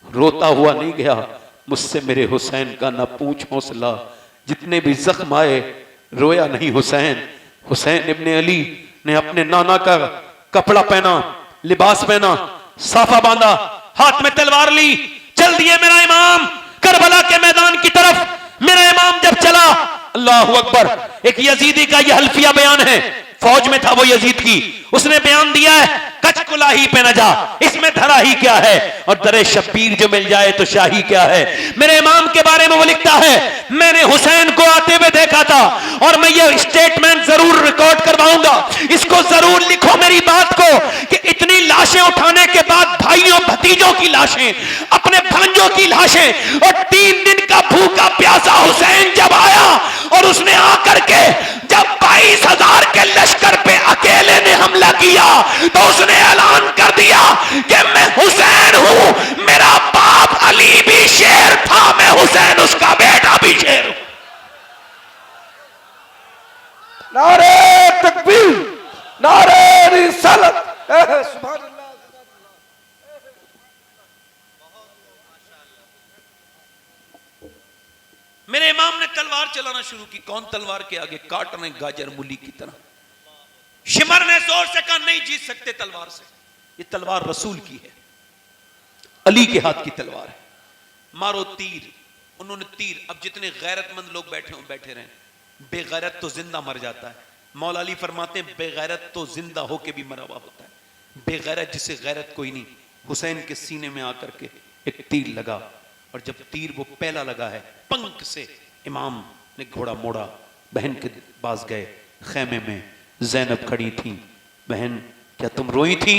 रोता हुआ नहीं गया। मुझसे मेरे हुसैन का ना पूछ हौसला, जितने भी जख्म आए रोया नहीं हुसैन। हुसैन इब्ने अली ने अपने नाना का कपड़ा पहना, लिबास पहना, साफा बांधा, हाथ में तलवार ली, चल दिए मेरा इमाम करबला के मैदान की तरफ। मेरा इमाम जब चला, अल्लाहु अकबर, एक यजीदी का यह हल्फिया बयान है, फौज में था वो यजीद की, उसने बयान दिया है कच कुलाही पे न जा, इसमें धरा ही क्या है, और दरे शब्बीर जो मिल जाए तो शाही क्या है। मेरे इमाम के बारे में वो लिखता है, मैंने हुसैन को आते हुए देखा था और मैं ये स्टेटमेंट जरूर रिकॉर्ड करवाऊंगा, इसको जरूर लिखो मेरी बात को, कि इतनी लाशें उठाने के बाद भाइयों भतीजों की लाशें, अपने भांजों की लाशें, और 3 दिन का भूखा प्यासा हुसैन जब आया और उसने आकर के जब 22,000 के लश्कर पे अकेले ने हमला किया तो उसने ऐलान कर दिया कि मैं हुसैन हूं, मेरा बाप अली भी शेर था, मैं हुसैन उसका बेटा भी शेर हूं। नारे तकबीर, नारे रिसालत, सुभान अल्लाह। मेरे इमाम ने तलवार चलाना शुरू की। कौन तलवार के आगे? काट रहे गाजर मूली की तरह। शिमर ने जोर से कहा नहीं जीत सकते तलवार से, ये तलवार रसूल की है, अली के हाथ की तलवार है, मारो तीर। उन्होंने तीर, अब जितने गैरतमंद लोग बैठे हों बैठे रहें, बेगैरत तो जिंदा मर जाता है। मौला अली फरमाते हैं बेगैरत तो जिंदा होके भी मरा हुआ होता है, बेगैरत जिसे गैरत कोई नहीं। हुसैन के सीने में आकर के एक तीर लगा, और जब तीर वो पहला लगा है पंख से, इमाम ने घोड़ा मोड़ा, बहन के पास गए। खेमे में ज़ैनब खड़ी थी। बहन क्या तुम रोई थी?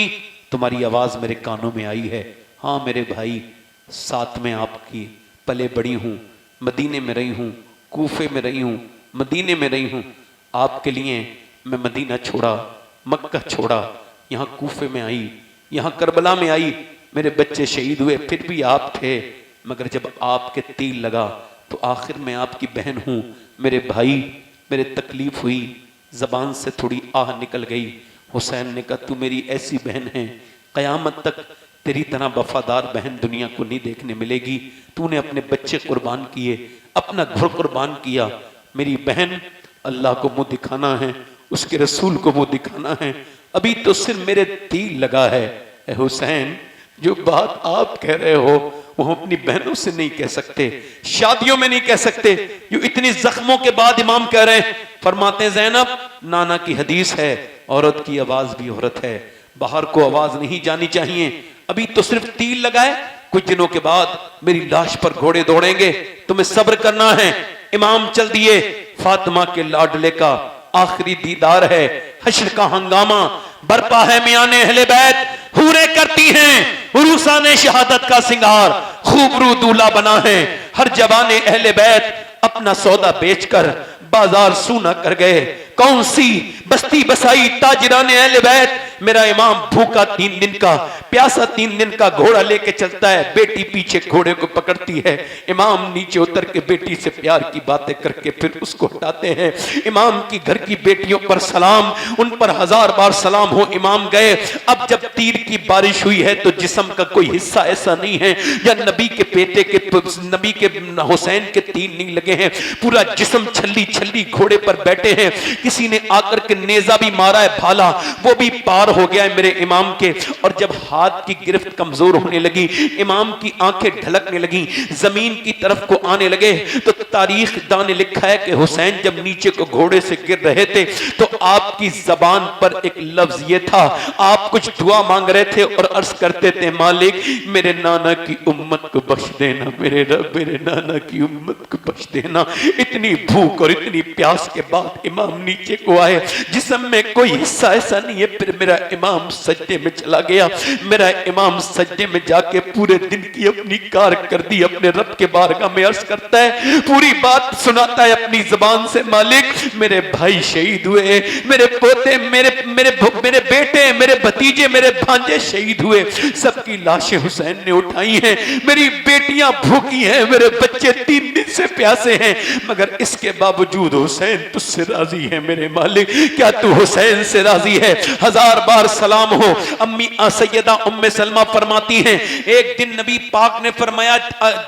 तुम्हारी आवाज मेरे कानों में आई है। हाँ मेरे भाई, साथ में आपकी पले बड़ी हूँ, मदीने में रही हूँ, कूफे में रही हूँ, मदीने में रही हूँ। आपके लिए मैं मदीना छोड़ा, मक्का छोड़ा, यहाँ कूफे में आई, यहाँ करबला में आई, मेरे बच्चे शहीद हुए, फिर भी आप थे। मगर जब आपके तीर लगा तो आखिर में आपकी बहन हूँ। मेरे भाई, मेरे तकलीफ हुई, जबान से थोड़ी आह निकल गई। हुसैन ने कहा तू मेरी ऐसी बहन है, क़यामत तक तेरी तरह वफादार बहन दुनिया को नहीं देखने मिलेगी। तूने अपने बच्चे कुर्बान किए, अपना घर कुर्बान किया। मेरी बहन, अल्लाह को मुंह दिखाना है, उसके रसूल को मुंह दिखाना है। अभी तो सिर्फ मेरे तीर लगा है। ए हुसैन, जो बात आप कह रहे हो वो अपनी बहनों से नहीं कह सकते, शादियों में नहीं कह सकते, जो इतनी जख्मों के बाद इमाम कह रहे हैं। फरमाते हैं ज़ैनब, नाना की हदीस है, औरत की आवाज भी औरत है, बाहर को आवाज नहीं जानी चाहिए। अभी तो सिर्फ तीर लगाए, कुछ दिनों के बाद मेरी लाश पर घोड़े दौड़ेंगे, तुम्हें सब्र करना है। इमाम चल दिए। फातिमा के लाडले का आखिरी दीदार है, हश्र का हंगामा बरपा है, मियाने अहले बैत हूरे करती हैं, उरूसाने शहादत का सिंगार, खूबरू दूल्हा बना है। हर जवाने अहले बैत अपना सौदा बेचकर बाजार सूना कर गए। कौन सी बस्ती बसाई ताजराने अहले बैत। मेरा इमाम भूखा 3 दिन का, प्यासा 3 दिन का घोड़ा लेके चलता है, बेटी पीछे घोड़े को पकड़ती है। इमाम नीचे उतर के बेटी से प्यार की बातें करके फिर उसको हटाते हैं। इमाम की घर की बेटियों पर सलाम, उन पर 1000 बार सलाम हो। इमाम गए। अब जब तीर की बारिश हुई है तो जिस्म का कोई हिस्सा ऐसा नहीं है या नबी के बेटे के, नबी के हुसैन के तीर नहीं लगे हैं, पूरा जिस्म छल्ली छल्ली घोड़े पर बैठे हैं। किसी ने आकर के नेजा भी मारा है, भाला वो भी पार हो गया है मेरे इमाम के। और जब हाथ की गिरफ्त कमजोर होने लगी, इमाम की आंखें ढलकने लगी, जमीन की तरफ को आने लगे, तो तारीख दान ने लिखा है कि हुसैन जब नीचे को घोड़े से गिर रहे थे तो आपकी जबान पर एक लफ्ज ये था, आप कुछ दुआ मांग रहे थे और अर्ज करते थे, मालिक मेरे नाना की उम्मत को बख्श देना, मेरे रब मेरे नाना की उम्मत को बख्श देना। इतनी भूख और इतनी प्यास के बाद इमाम नीचे को आए, जिस्म में कोई हिस्सा ऐसा नहीं है। फिर मेरा मेरा इमाम सजदे में चला गया। मेरा इमाम सजदे में जाके पूरे दिन की अपनी कारकर्दी अपने रब के बारगाह में अर्ज करता है, पूरी बात सुनाता है अपनी जुबान से, मालिक मेरे भाई शहीद हुए, मेरे पोते, मेरे बेटे, मेरे भतीजे, मेरे भांजे शहीद हुए, सबकी लाशें हुसैन ने उठाई हैं, मेरी बेटियां भूखी हैं, मेरे बच्चे 3 दिन से प्यासे हैं, मगर इसके बावजूद हुसैन तुझसे राजी है मेरे मालिक, क्या तू हुसैन से राजी है? 1000 बार सलाम हो। अम्मी सैयदा उम्मे सलमा फरमाती हैं, एक दिन नबी पाक ने फरमाया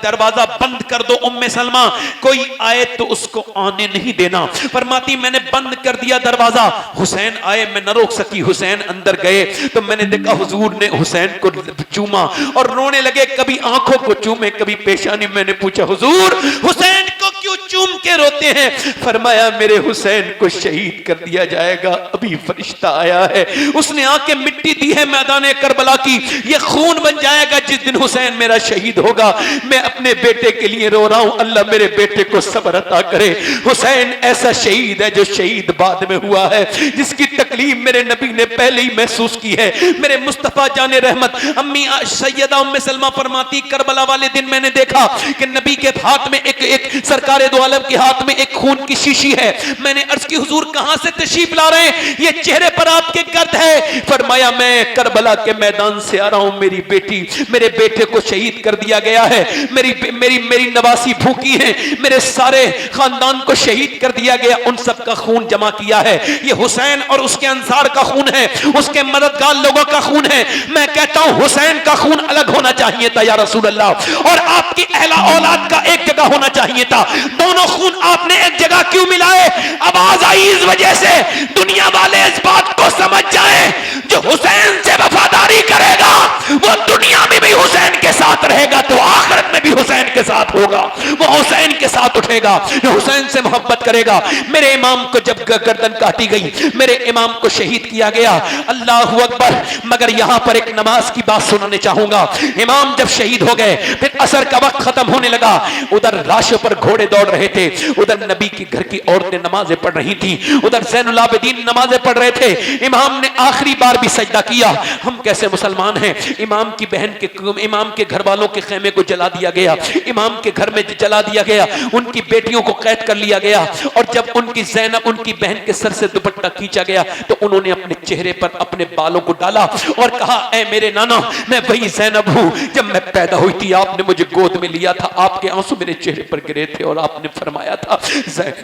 दरवाजा बंद कर दो उम्मे सलमा, कोई आए तो उसको आने नहीं देना। फरमाती मैंने बंद कर दिया दरवाजा, हुसैन आए, मैं न रोक सकी, हुसैन अंदर गए तो मैंने देखा हुजूर ने हुसैन को चूमा और रोने लगे, कभी आंखों को चूमे कभी पेशानी। मैंने पूछा हुजूर हुसैन को क्यों चूम के रोते हैं? फरमाया मेरे हुसैन को शहीद कर दिया जाएगा, अभी फरिश्ता आया है, उसने आके मिट्टी दी है मैदान करबला की, ये खून बन जाएगा जिस दिन हुसैन मेरा शहीद होगा। मैं अपने बेटे के लिए रो रहा हूं, अल्लाह मेरे बेटे को सब्र अता करे। हुसैन ऐसा शहीद है जो शहीद बाद में हुआ है, जिसकी तकलीफ मेरे नबी ने पहले ही महसूस की है। मेरे मुस्तफा जाने रहमत अम्मी सैयदा उम्मे सलमा फरमाती, करबला वाले दिन मैंने देखा कि नबी के हाथ में एक सरकारे दो आलम के हाथ में एक खून की शीशी है। मैंने अर्ज की हुजूर कहां से तशरीफ ला रहे हैं, ये चेहरे पर आपके गर्द है। फरमाया मैं करबला के मैदान से आ रहा हूं, मेरी बेटी, मेरे बेटे को शहीद कर दिया गया है, मेरी नवासी भूखी है, मेरे सारे खानदान को शहीद कर दिया गया, उन सब का खून जमा किया है, ये हुसैन और उसके अंसार का खून है, उसके मददगार लोगों का खून है। मैं कहता हूं हुसैन का खून अलग होना चाहिए था या रसूल अल्लाह, और आपकी अहला औलाद का एक जगह होना चाहिए था। दोनों खून आपने एक जगह क्यों मिलाए? आवाज आई इस वजह से दुनिया वाले इस बात को समझ जाएं, जो हुसैन से वफादारी करेगा वो दुनिया में भी हुसैन के साथ रहेगा तो आखिरत में भी हुसैन के साथ होगा, वो हुसैन के साथ उठेगा। जो हुसैन से मोहब्बत करेगा, मेरे इमाम को जब गर्दन काटी गई, मेरे इमाम को शहीद किया गया, अल्लाहु अकबर। मगर यहां पर एक नमाज की बात सुनाने चाहूंगा। इमाम जब शहीद हो गए, फिर असर का वक्त खत्म होने लगा, उधर लाशों पर घोड़े दौड़ रहे थे, उधर नबी की घर की औरतें नमाजें पढ़ रही थी, उधर ज़ैनुल आबिदीन नमाजें पढ़ रहे थे। इमाम ने आखिरी बार भी सजदा किया। हम कैसे मुसलमान हैं? इमाम की बहन के, इमाम के घर वालों के खेमे को जला दिया गया, इमाम के घर में जला दिया गया, उनकी बेटियों को कैद कर लिया गया, और जब उनकी ज़ैनब, उनकी बहन के सर से दुपट्टा खींचा गया तो उन्होंने अपने चेहरे पर अपने बालों को डाला और कहा, ऐ मेरे नाना, मैं वही ज़ैनब हूं, जब मैं पैदा हुई थी आपने मुझे गोद में लिया था, आपके आंसू मेरे चेहरे पर गिरे थे और आपने फरमाया था,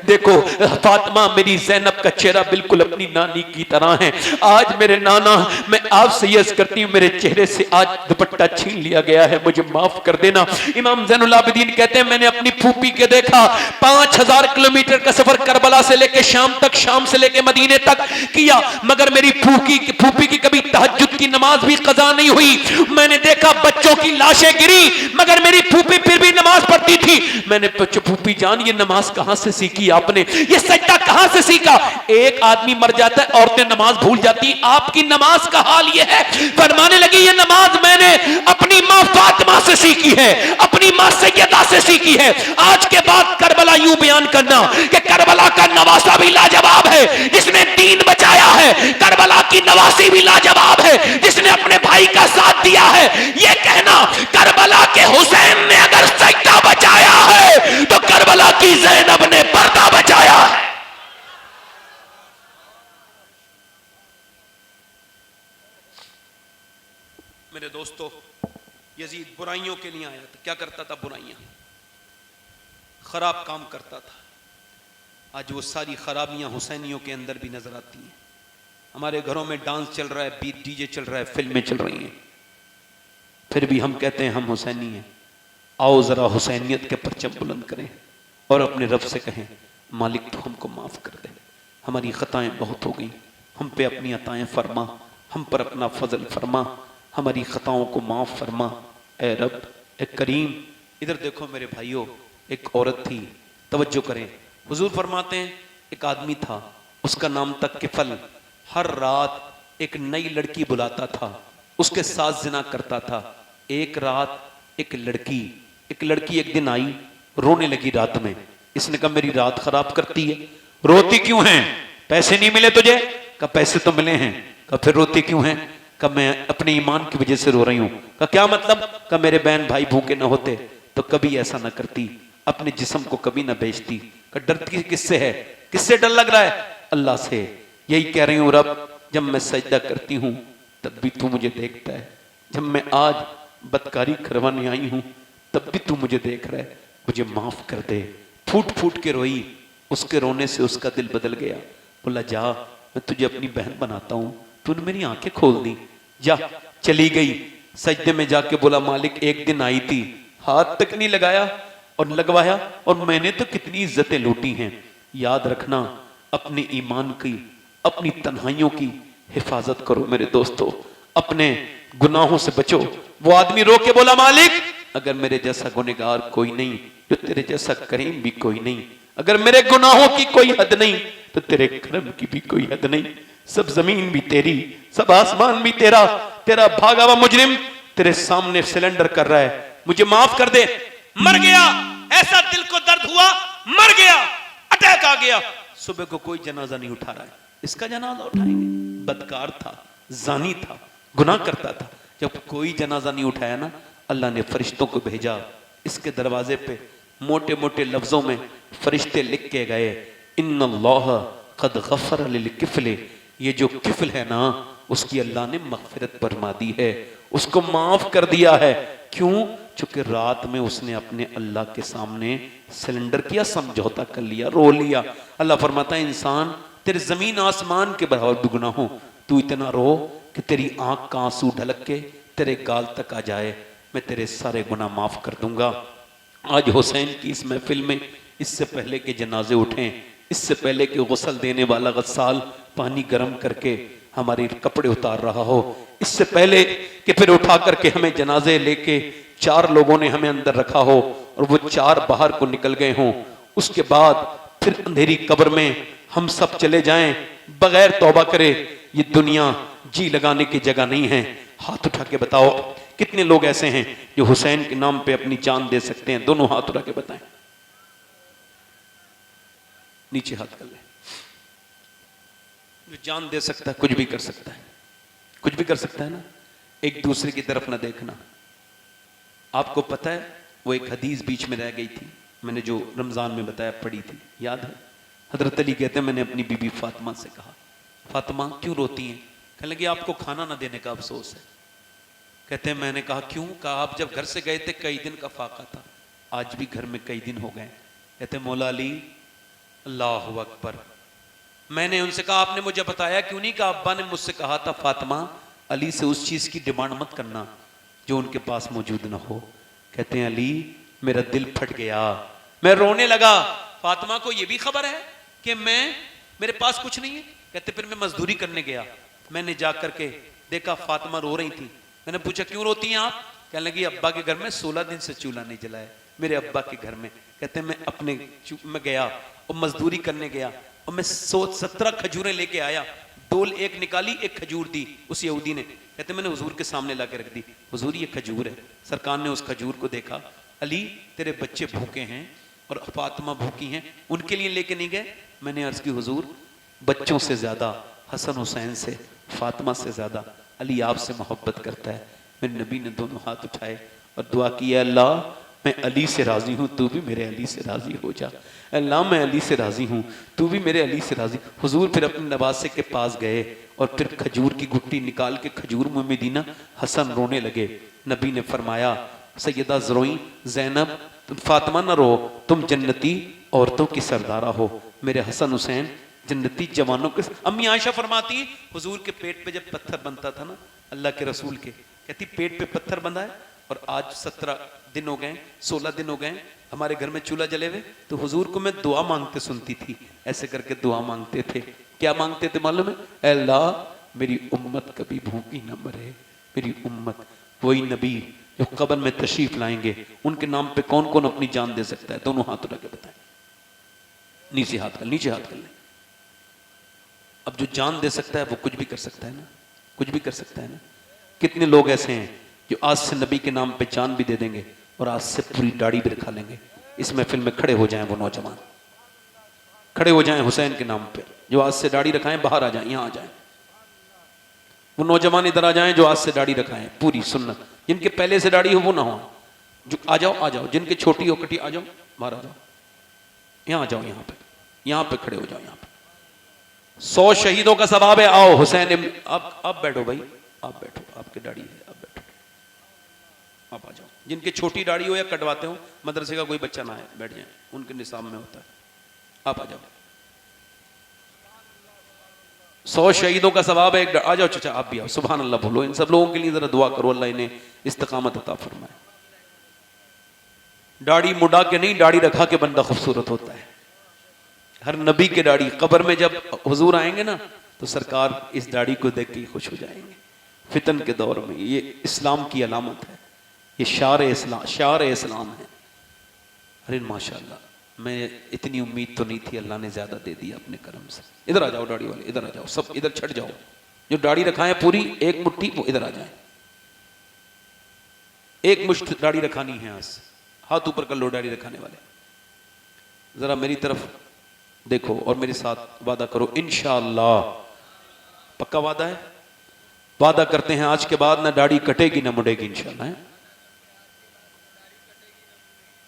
देखो फातिमा, मेरी ज़ैनब का चेहरा बिल्कुल अपनी नानी की तरह है। आज मेरे नाना, मैं आपसे यस करती हूँ, मेरे चेहरे से आज दुपट्टा छीन लिया गया है, मुझे माफ कर देना। इमाम ज़ैनुल आबिदीन कहते हैं, मैंने अपनी फूफी के देखा, 5000 किलोमीटर का सफर करबला से लेके शाम तक, शाम से लेके मदीने तक किया, मगर मेरी फूफी की कभी तहज्जुद की नमाज भी कज़ा नहीं हुई। मैंने देखा बच्चों की लाशें गिरी, मगर मेरी फूफी फिर भी नमाज पढ़ती थी। मैंने पूछा, फूफी जान, ये नमाज कहां से सीखी आपने, ये सजदा कहां से सीखा? एक आदमी मर जाता है, औरतें नमाज भूल जाती, आपकी नमाज का हाल ये है। फरमाने लगी, ये नमाज मैंने अपनी मां फातिमा से सीखी है, अपनी मां सैयदा से सीखी है। आज के बाद करबला यूं बयान करना कि करबला का नवासा भी लाजवाब है जिसने दीन बचाया है, करबला की नवासी भी लाजवाब है जिसने अपने भाई का साथ दिया है। ये कहना करबला के हुसैन ने अगर सजदा बचाया है तो करबला की ज़ैनब ने पर्दा बचाया है। मेरे दोस्तों, यजीद बुराइयों के लिए आया था। क्या करता था? बुराइयां, खराब काम करता था। आज वो सारी खराबियां हुसैनियों के अंदर भी नजर आती हैं। हमारे घरों में डांस चल रहा है, डीजे चल रहा है, फिल्में चल रही हैं, फिर भी हम कहते हैं हम हुसैनी हैं। आओ जरा हुसैनियत के परचम बुलंद करें और अपने रब से कहें, मालिक तो हमको माफ कर दे, हमारी खताएं बहुत हो गई, हम पे अपनी अताएं फरमा, हम पर अपना फजल फरमा, हमारी खताओं को माफ फरमा, ए रब, ए करीम। इधर देखो मेरे भाइयों, एक औरत थी, तवज्जो करें, हुजूर फरमाते हैं एक आदमी था, उसका नाम था किफल। हर रात एक नई लड़की बुलाता था, उसके साथ जिना करता था। एक रात एक लड़की एक दिन आई, रोने लगी रात में। इसने कहा मेरी रात खराब करती है। रोती क्यों है? पैसे नहीं मिले तुझे? कहा पैसे तो मिले हैं। कहा फिर रोती क्यों हैं? कहा मैं अपने ईमान की वजह से रो रही हूं। कहा क्या मतलब? कहा मेरे बहन भाई भूखे ना होते तो कभी ऐसा ना करती, अपने जिस्म को कभी ना बेचती। कहा डरती किससे है? किससे डर लग रहा है? अल्लाह से। यही कह रही हूं रब, जब मैं सजदा करती हूं तब भी तू मुझे देखता है, जब मैं आज बदकारी करवाने आई हूं तब भी तू मुझे देख रहा है, मुझे माफ कर दे। फूट फूट के रोई, उसके रोने से उसका दिल बदल गया। बोला जा, मैं तुझे अपनी बहन बनाता हूं, तूने मेरी आंखें खोल दी, जा। चली गई। सजदे में जाके बोला मालिक एक दिन आई थी, हाथ तक नहीं लगाया और लगवाया, और मैंने तो कितनी इज्जतें लूटी हैं। याद रखना अपने ईमान की, अपनी तन्हाइयों की हिफाजत करो मेरे दोस्तों, अपने गुनाहों से बचो। वो आदमी रो के बोला मालिक अगर मेरे जैसा गुनहगार कोई नहीं तो तेरे जैसा करीम भी कोई नहीं, अगर मेरे गुनाहों की कोई हद नहीं तो तेरे करम की भी कोई हद नहीं। सब जमीन भी तेरी, सब आसमान भी तेरा, तेरा भागा हुआ मुजरिम तेरे सामने सिलेंडर कर रहा है, मुझे माफ कर दे। मर गया, ऐसा दिल को दर्द हुआ, मर गया, अटैक आ गया। सुबह को कोई जनाजा नहीं उठा रहा है, इसका जनाजा उठाएंगे। बदकार था, जानी था, गुनाह करता था। जब कोई जनाजा नहीं उठाया ना, अल्लाह ने फरिश्तों को भेजा, इसके दरवाजे पे मोटे मोटे लफ्जों में फरिश्ते लिख के गए, इन्नल्लाह कद गफर लिल किफले, ये जो किफल है ना उसकी अल्लाह ने मगफिरत फरमा दी है, उसको माफ कर दिया है। क्यों? चूंकि रात में उसने अपने अल्लाह के सामने सिलेंडर किया, समझौता कर लिया, रो लिया। अल्लाह फरमाता है इंसान तेरे जमीन आसमान के बराबर भी गुनाह हो, तू इतना रो कि तेरी आंख का आंसू ढलक के तेरे गाल तक आ जाए, मैं तेरे सारे गुनाह माफ कर दूंगा। आज हुसैन की इस महफिल में इससे पहले के जनाजे उठे, इससे पहले कि गुस्ल देने वाला गस्साल पानी गर्म करके हमारे कपड़े उतार रहा हो, इससे पहले कि फिर उठा करके हमें जनाजे लेके 4 लोगों ने हमें अंदर रखा हो और वो 4 बाहर को निकल गए हों, उसके बाद फिर अंधेरी कब्र में हम सब चले जाएं बगैर तौबा करे, ये दुनिया जी लगाने की जगह नहीं है। हाथ उठा के बताओ कितने लोग ऐसे हैं जो हुसैन के नाम पे अपनी जान दे सकते हैं? दोनों हाथ उठा के बताएं, नीचे हाथ कर ले। जो जान दे सकता है कुछ भी कर सकता है, कुछ भी कर सकता है ना। एक दूसरे की तरफ ना देखना। आपको पता है वो एक हदीस बीच में रह गई थी, मैंने जो रमजान में बताया पढ़ी थी, याद है? हजरत अली कहते हैं मैंने अपनी बीबी फातिमा से कहा, फातिमा क्यों रोती हैं? कहने लगी आपको खाना ना देने का अफसोस है। कहते हैं मैंने कहा क्यों? कहा आप जब घर से गए थे कई दिन का फाका था, आज भी घर में कई दिन हो गए। कहते हैं मौला अली अल्लाह अकबर। मैंने उनसे कहा आपने मुझे बताया क्यों नहीं? कहा अब्बा ने मुझसे कहा था फातिमा अली से उस चीज की डिमांड मत करना जो उनके पास मौजूद ना हो। कहते हैं अली मेरा दिल फट गया, मैं रोने लगा। फातिमा को यह भी खबर है कि मेरे पास कुछ नहीं है। कहते फिर मैं मजदूरी करने गया, मैंने जा करके देखा फातिमा रो रही थी। मैंने पूछा क्यों रोती हैं आप? कहने लगी अब्बा के घर में 16 दिन से चूल्हा नहीं जलाया, मेरे अब्बा के घर में। कहते मैं गया और मजदूरी करने गया और मैं 17 खजूरें लेके आया, डोल एक निकाली, एक खजूर दी उस यहूदी ने। कहते मैंने हुजूर के सामने लाके रख दी, हुजूर ये खजूर है। सरकार ने उस खजूर को देखा, अली तेरे बच्चे भूखे हैं और फातिमा भूखी हैं, उनके लिए लेके नहीं गए? मैंने अर्ज की हुजूर बच्चों से ज्यादा हसन हुसैन से, फातिमा से ज्यादा अली आपसे मोहब्बत करता है। मेरे नबी ने दोनों हाथ उठाए और दुआ की, अल्लाह मैं अली से राजी हूँ, तू भी मेरे अली से राजी हो जा। अल्लाह मैं अली से राजी हूँ, तू भी मेरे अली से राजी। हुजूर फिर अपने नवासे के पास गए और फिर खजूर की गुट्टी निकाल के खजूर मुंह में दी ना, हसन रोने लगे। नबी ने फरमाया सैयदा ज़रोई ज़ैनब तुम फातिमा ना रो, तुम जन्नती औरतों की सरदारा हो, मेरे हसन हुसैन जन्नती जवानों के। अम्मी आयशा फरमाती हुजूर के पेट पे जब पत्थर बनता था ना अल्लाह के रसूल के, कहती पेट पे पत्थर बंधा है और आज 17 दिन हो गए, 16 दिन हो गए हमारे घर में चूल्हा जले हुए, तो हुजूर को मैं दुआ मांगते सुनती थी। ऐसे करके दुआ मांगते थे। क्या मांगते थे मालूम है? अल्लाह मेरी उम्मत कभी भूखी न मरे, मेरी उम्मत। वही नबी जो कब्र में तशरीफ लाएंगे, उनके नाम पे कौन कौन अपनी जान दे सकता है? दोनों हाथ उठा के बताएं, नीचे हाथ कर, नीचे हाथ कर ले। अब जो जान दे सकता है वो कुछ भी कर सकता है ना, कुछ भी कर सकता है ना। कितने लोग ऐसे हैं जो आज से नबी के नाम पे जान भी दे देंगे और आज से पूरी दाढ़ी भी रखा लेंगे। इस महफिल में खड़े हो जाएं वो नौजवान, खड़े हो जाएं हुसैन के नाम पे, जो आज से दाढ़ी रखाएं बाहर आ जाएं, यहां आ जाएं। वो नौजवान इधर आ जाएं जो आज से दाढ़ी रखाएं, पूरी सुन्नत। जिनके पहले से दाढ़ी हो वो ना हो, जो आ जाओ। जिनके छोटी हो कटी आ जाओ, बाहर आ जाओ, यहाँ आ जाओ, यहाँ पे खड़े हो जाओ। यहाँ पे 100 शहीदों का सवाब है। आओ हुसैन, आप बैठो भाई, आप बैठो, आपकी दाढ़ी है, आप बैठो, आप आ जाओ। जिनके छोटी दाढ़ी हो या कटवाते हो, मदरसे का कोई बच्चा ना है, बैठ जाए, उनके निसाब में होता है। आप आ जाओ, 100 शहीदों का सवाब है। आ जाओ चाचा, आप भी आओ, सुभान अल्लाह बोलो। इन सब लोगों के लिए जरा दुआ करो, अल्लाह इन्हें इस्तिकामत अता फरमाए। दाढ़ी मुड़ा के नहीं, दाढ़ी रखा के बंदा खूबसूरत होता है। हर नबी के दाढ़ी, कब्र में जब हुजूर आएंगे ना तो सरकार इस दाढ़ी को देख के खुश हो जाएंगे। फितन के दौर में ये इस्लाम की अलामत है, ये शार इस्लाम है। अरे माशाल्लाह, मैं इतनी उम्मीद तो नहीं थी, अल्लाह ने ज्यादा दे दिया अपने करम से। इधर आ जाओ दाढ़ी वाले, इधर आ जाओ, सब इधर छट जाओ। जो दाढ़ी रखाएं पूरी एक मुट्ठी, वो इधर आ जाए। एक मुश्त दाढ़ी रखानी है, आज हाथ ऊपर कर लो दाढ़ी रखाने वाले। जरा मेरी तरफ देखो और मेरे साथ वादा करो, इंशाअल्लाह। पक्का वादा है? वादा करते हैं आज के बाद ना दाढ़ी कटेगी ना मुड़ेगी, इंशाअल्लाह है?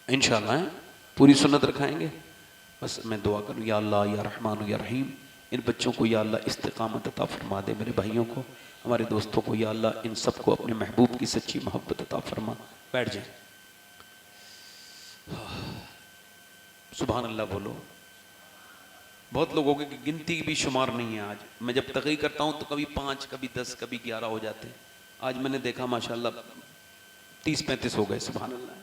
इंशाअल्लाह है? पूरी सुन्नत रखाएंगे। बस मैं दुआ करूं, या अल्लाह या रहमान या रहीम, इन बच्चों को या अल्लाह इस्तिकामत अता फरमा दे। मेरे भाइयों को, हमारे दोस्तों को या अल्लाह इन सबको अपने महबूब की सच्ची मोहब्बत अता फरमा। बैठ जाए, सुभान अल्लाह बोलो। बहुत लोगों की गिनती भी शुमार नहीं है। आज मैं जब तकरीर करता हूं तो कभी 5, कभी 10, कभी 11 हो जाते हैं। आज मैंने देखा माशाल्लाह 30-35 हो गए। सुभान अल्लाह।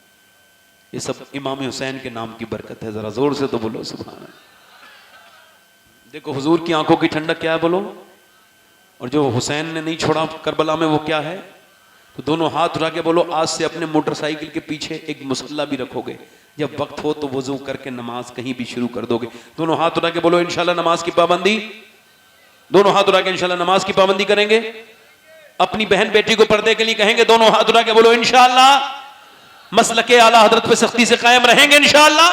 ये सब इमाम हुसैन के नाम की बरकत है। जरा जोर से तो बोलो सुभान अल्लाह। देखो हुजूर की आंखों की ठंडक क्या है, बोलो। और जो हुसैन ने नहीं छोड़ा करबला में, वो क्या है? तो दोनों हाथ उठा के बोलो, आज से अपने मोटरसाइकिल के पीछे एक मुसल्ला भी रखोगे। जब वक्त हो तो वजू करके नमाज कहीं भी शुरू कर दोगे। दोनों हाथ उठा के बोलो, इंशाल्लाह नमाज की पाबंदी। दोनों हाथ उठा के इंशाल्लाह नमाज की पाबंदी करेंगे। अपनी बहन बेटी को पर्दे के लिए कहेंगे। दोनों हाथ उठा के बोलो, इंशाल्लाह मसलके आला हजरत पे सख्ती से कायम रहेंगे, इंशाल्लाह।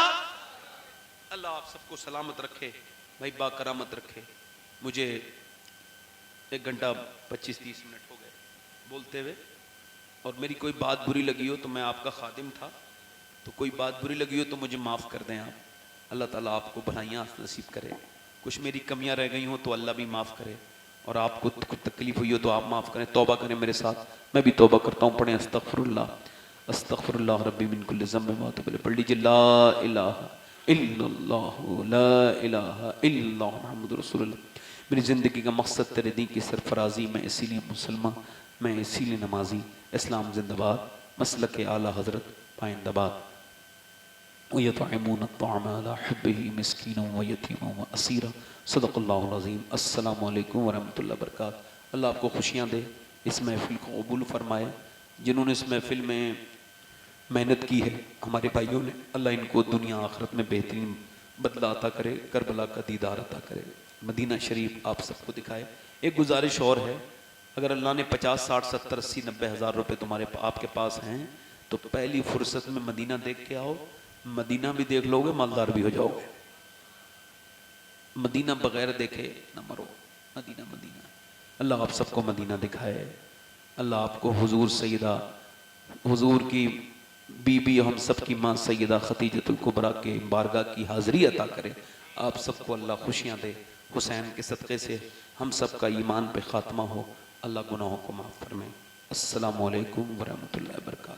अल्लाह आप सबको सलामत रखे भाई, बाकरामत रखे। मुझे 1 घंटा 25-30 मिनट हो गए बोलते हुए, और मेरी कोई बात बुरी लगी हो तो मैं आपका खादिम था, तो कोई बात बुरी लगी हो तो मुझे माफ़ कर दें आप। अल्लाह ताला आपको भलाइयाँ नसीब करे। कुछ मेरी कमियां रह गई हो तो अल्लाह भी माफ़ करे, और आपको कुछ तकलीफ हुई हो तो आप माफ़ करें। तौबा करें मेरे साथ, मैं भी तौबा करता हूँ। पढ़ें अस्तगफिरुल्लाह अस्तगफिरुल्लाह रब्बी मिन कुल्लि ज़ंबिन व अतूबु इलैह। पढ़ लीजिए, ला इलाहा इल्लल्लाह ला इलाहा इल्लल्लाह मुहम्मदुर रसूलुल्लाह। मेरी ज़िंदगी का मकसद तेरे दीन की सरफराजी, मैं इसीलिए मुसलमान, मैं इसीलिए नमाजी। इस्लाम जिंदाबाद, मसलक आला हज़रत पाइंदाबाद। अस्सलामु अलैकुम वरहमतुल्लाहि वबरकातुहू। अल्लाह आपको खुशियाँ दे, इस महफिल को कबूल फरमाए। जिन्होंने इस महफिल में मेहनत की है हमारे भाइयों ने, अल्लाह इनको दुनिया आखिरत में बेहतरीन बदला अता करे, करबला का दीदार अता करे, मदीना शरीफ आप सबको दिखाए। एक गुजारिश और है, अगर अल्लाह ने 50, 60, 70, 80, 90 हज़ार रुपये तुम्हारे आपके पास हैं तो पहली फुर्सत में मदीना देख के आओ। मदीना भी देख लोगे, मालदार भी हो जाओगे। मदीना बगैर देखे न मरो, मदीना मदीना। अल्लाह आप सबको मदीना दिखाए। अल्लाह आपको हुजूर सैयदा, हुजूर की बीबी, हम सब की माँ सैयदा खतीजतुल कुबरा के बारगाह की हाज़िरी अता करे। आप सबको अल्लाह खुशियाँ दे। हुसैन के सदक़े से हम सब का ईमान पे ख़ात्मा हो। अल्लाह गुनाहों को माफ़ फरमाए। अस्सलामु अलैकुम वरहमतुल्लाहि वबरकातुहू।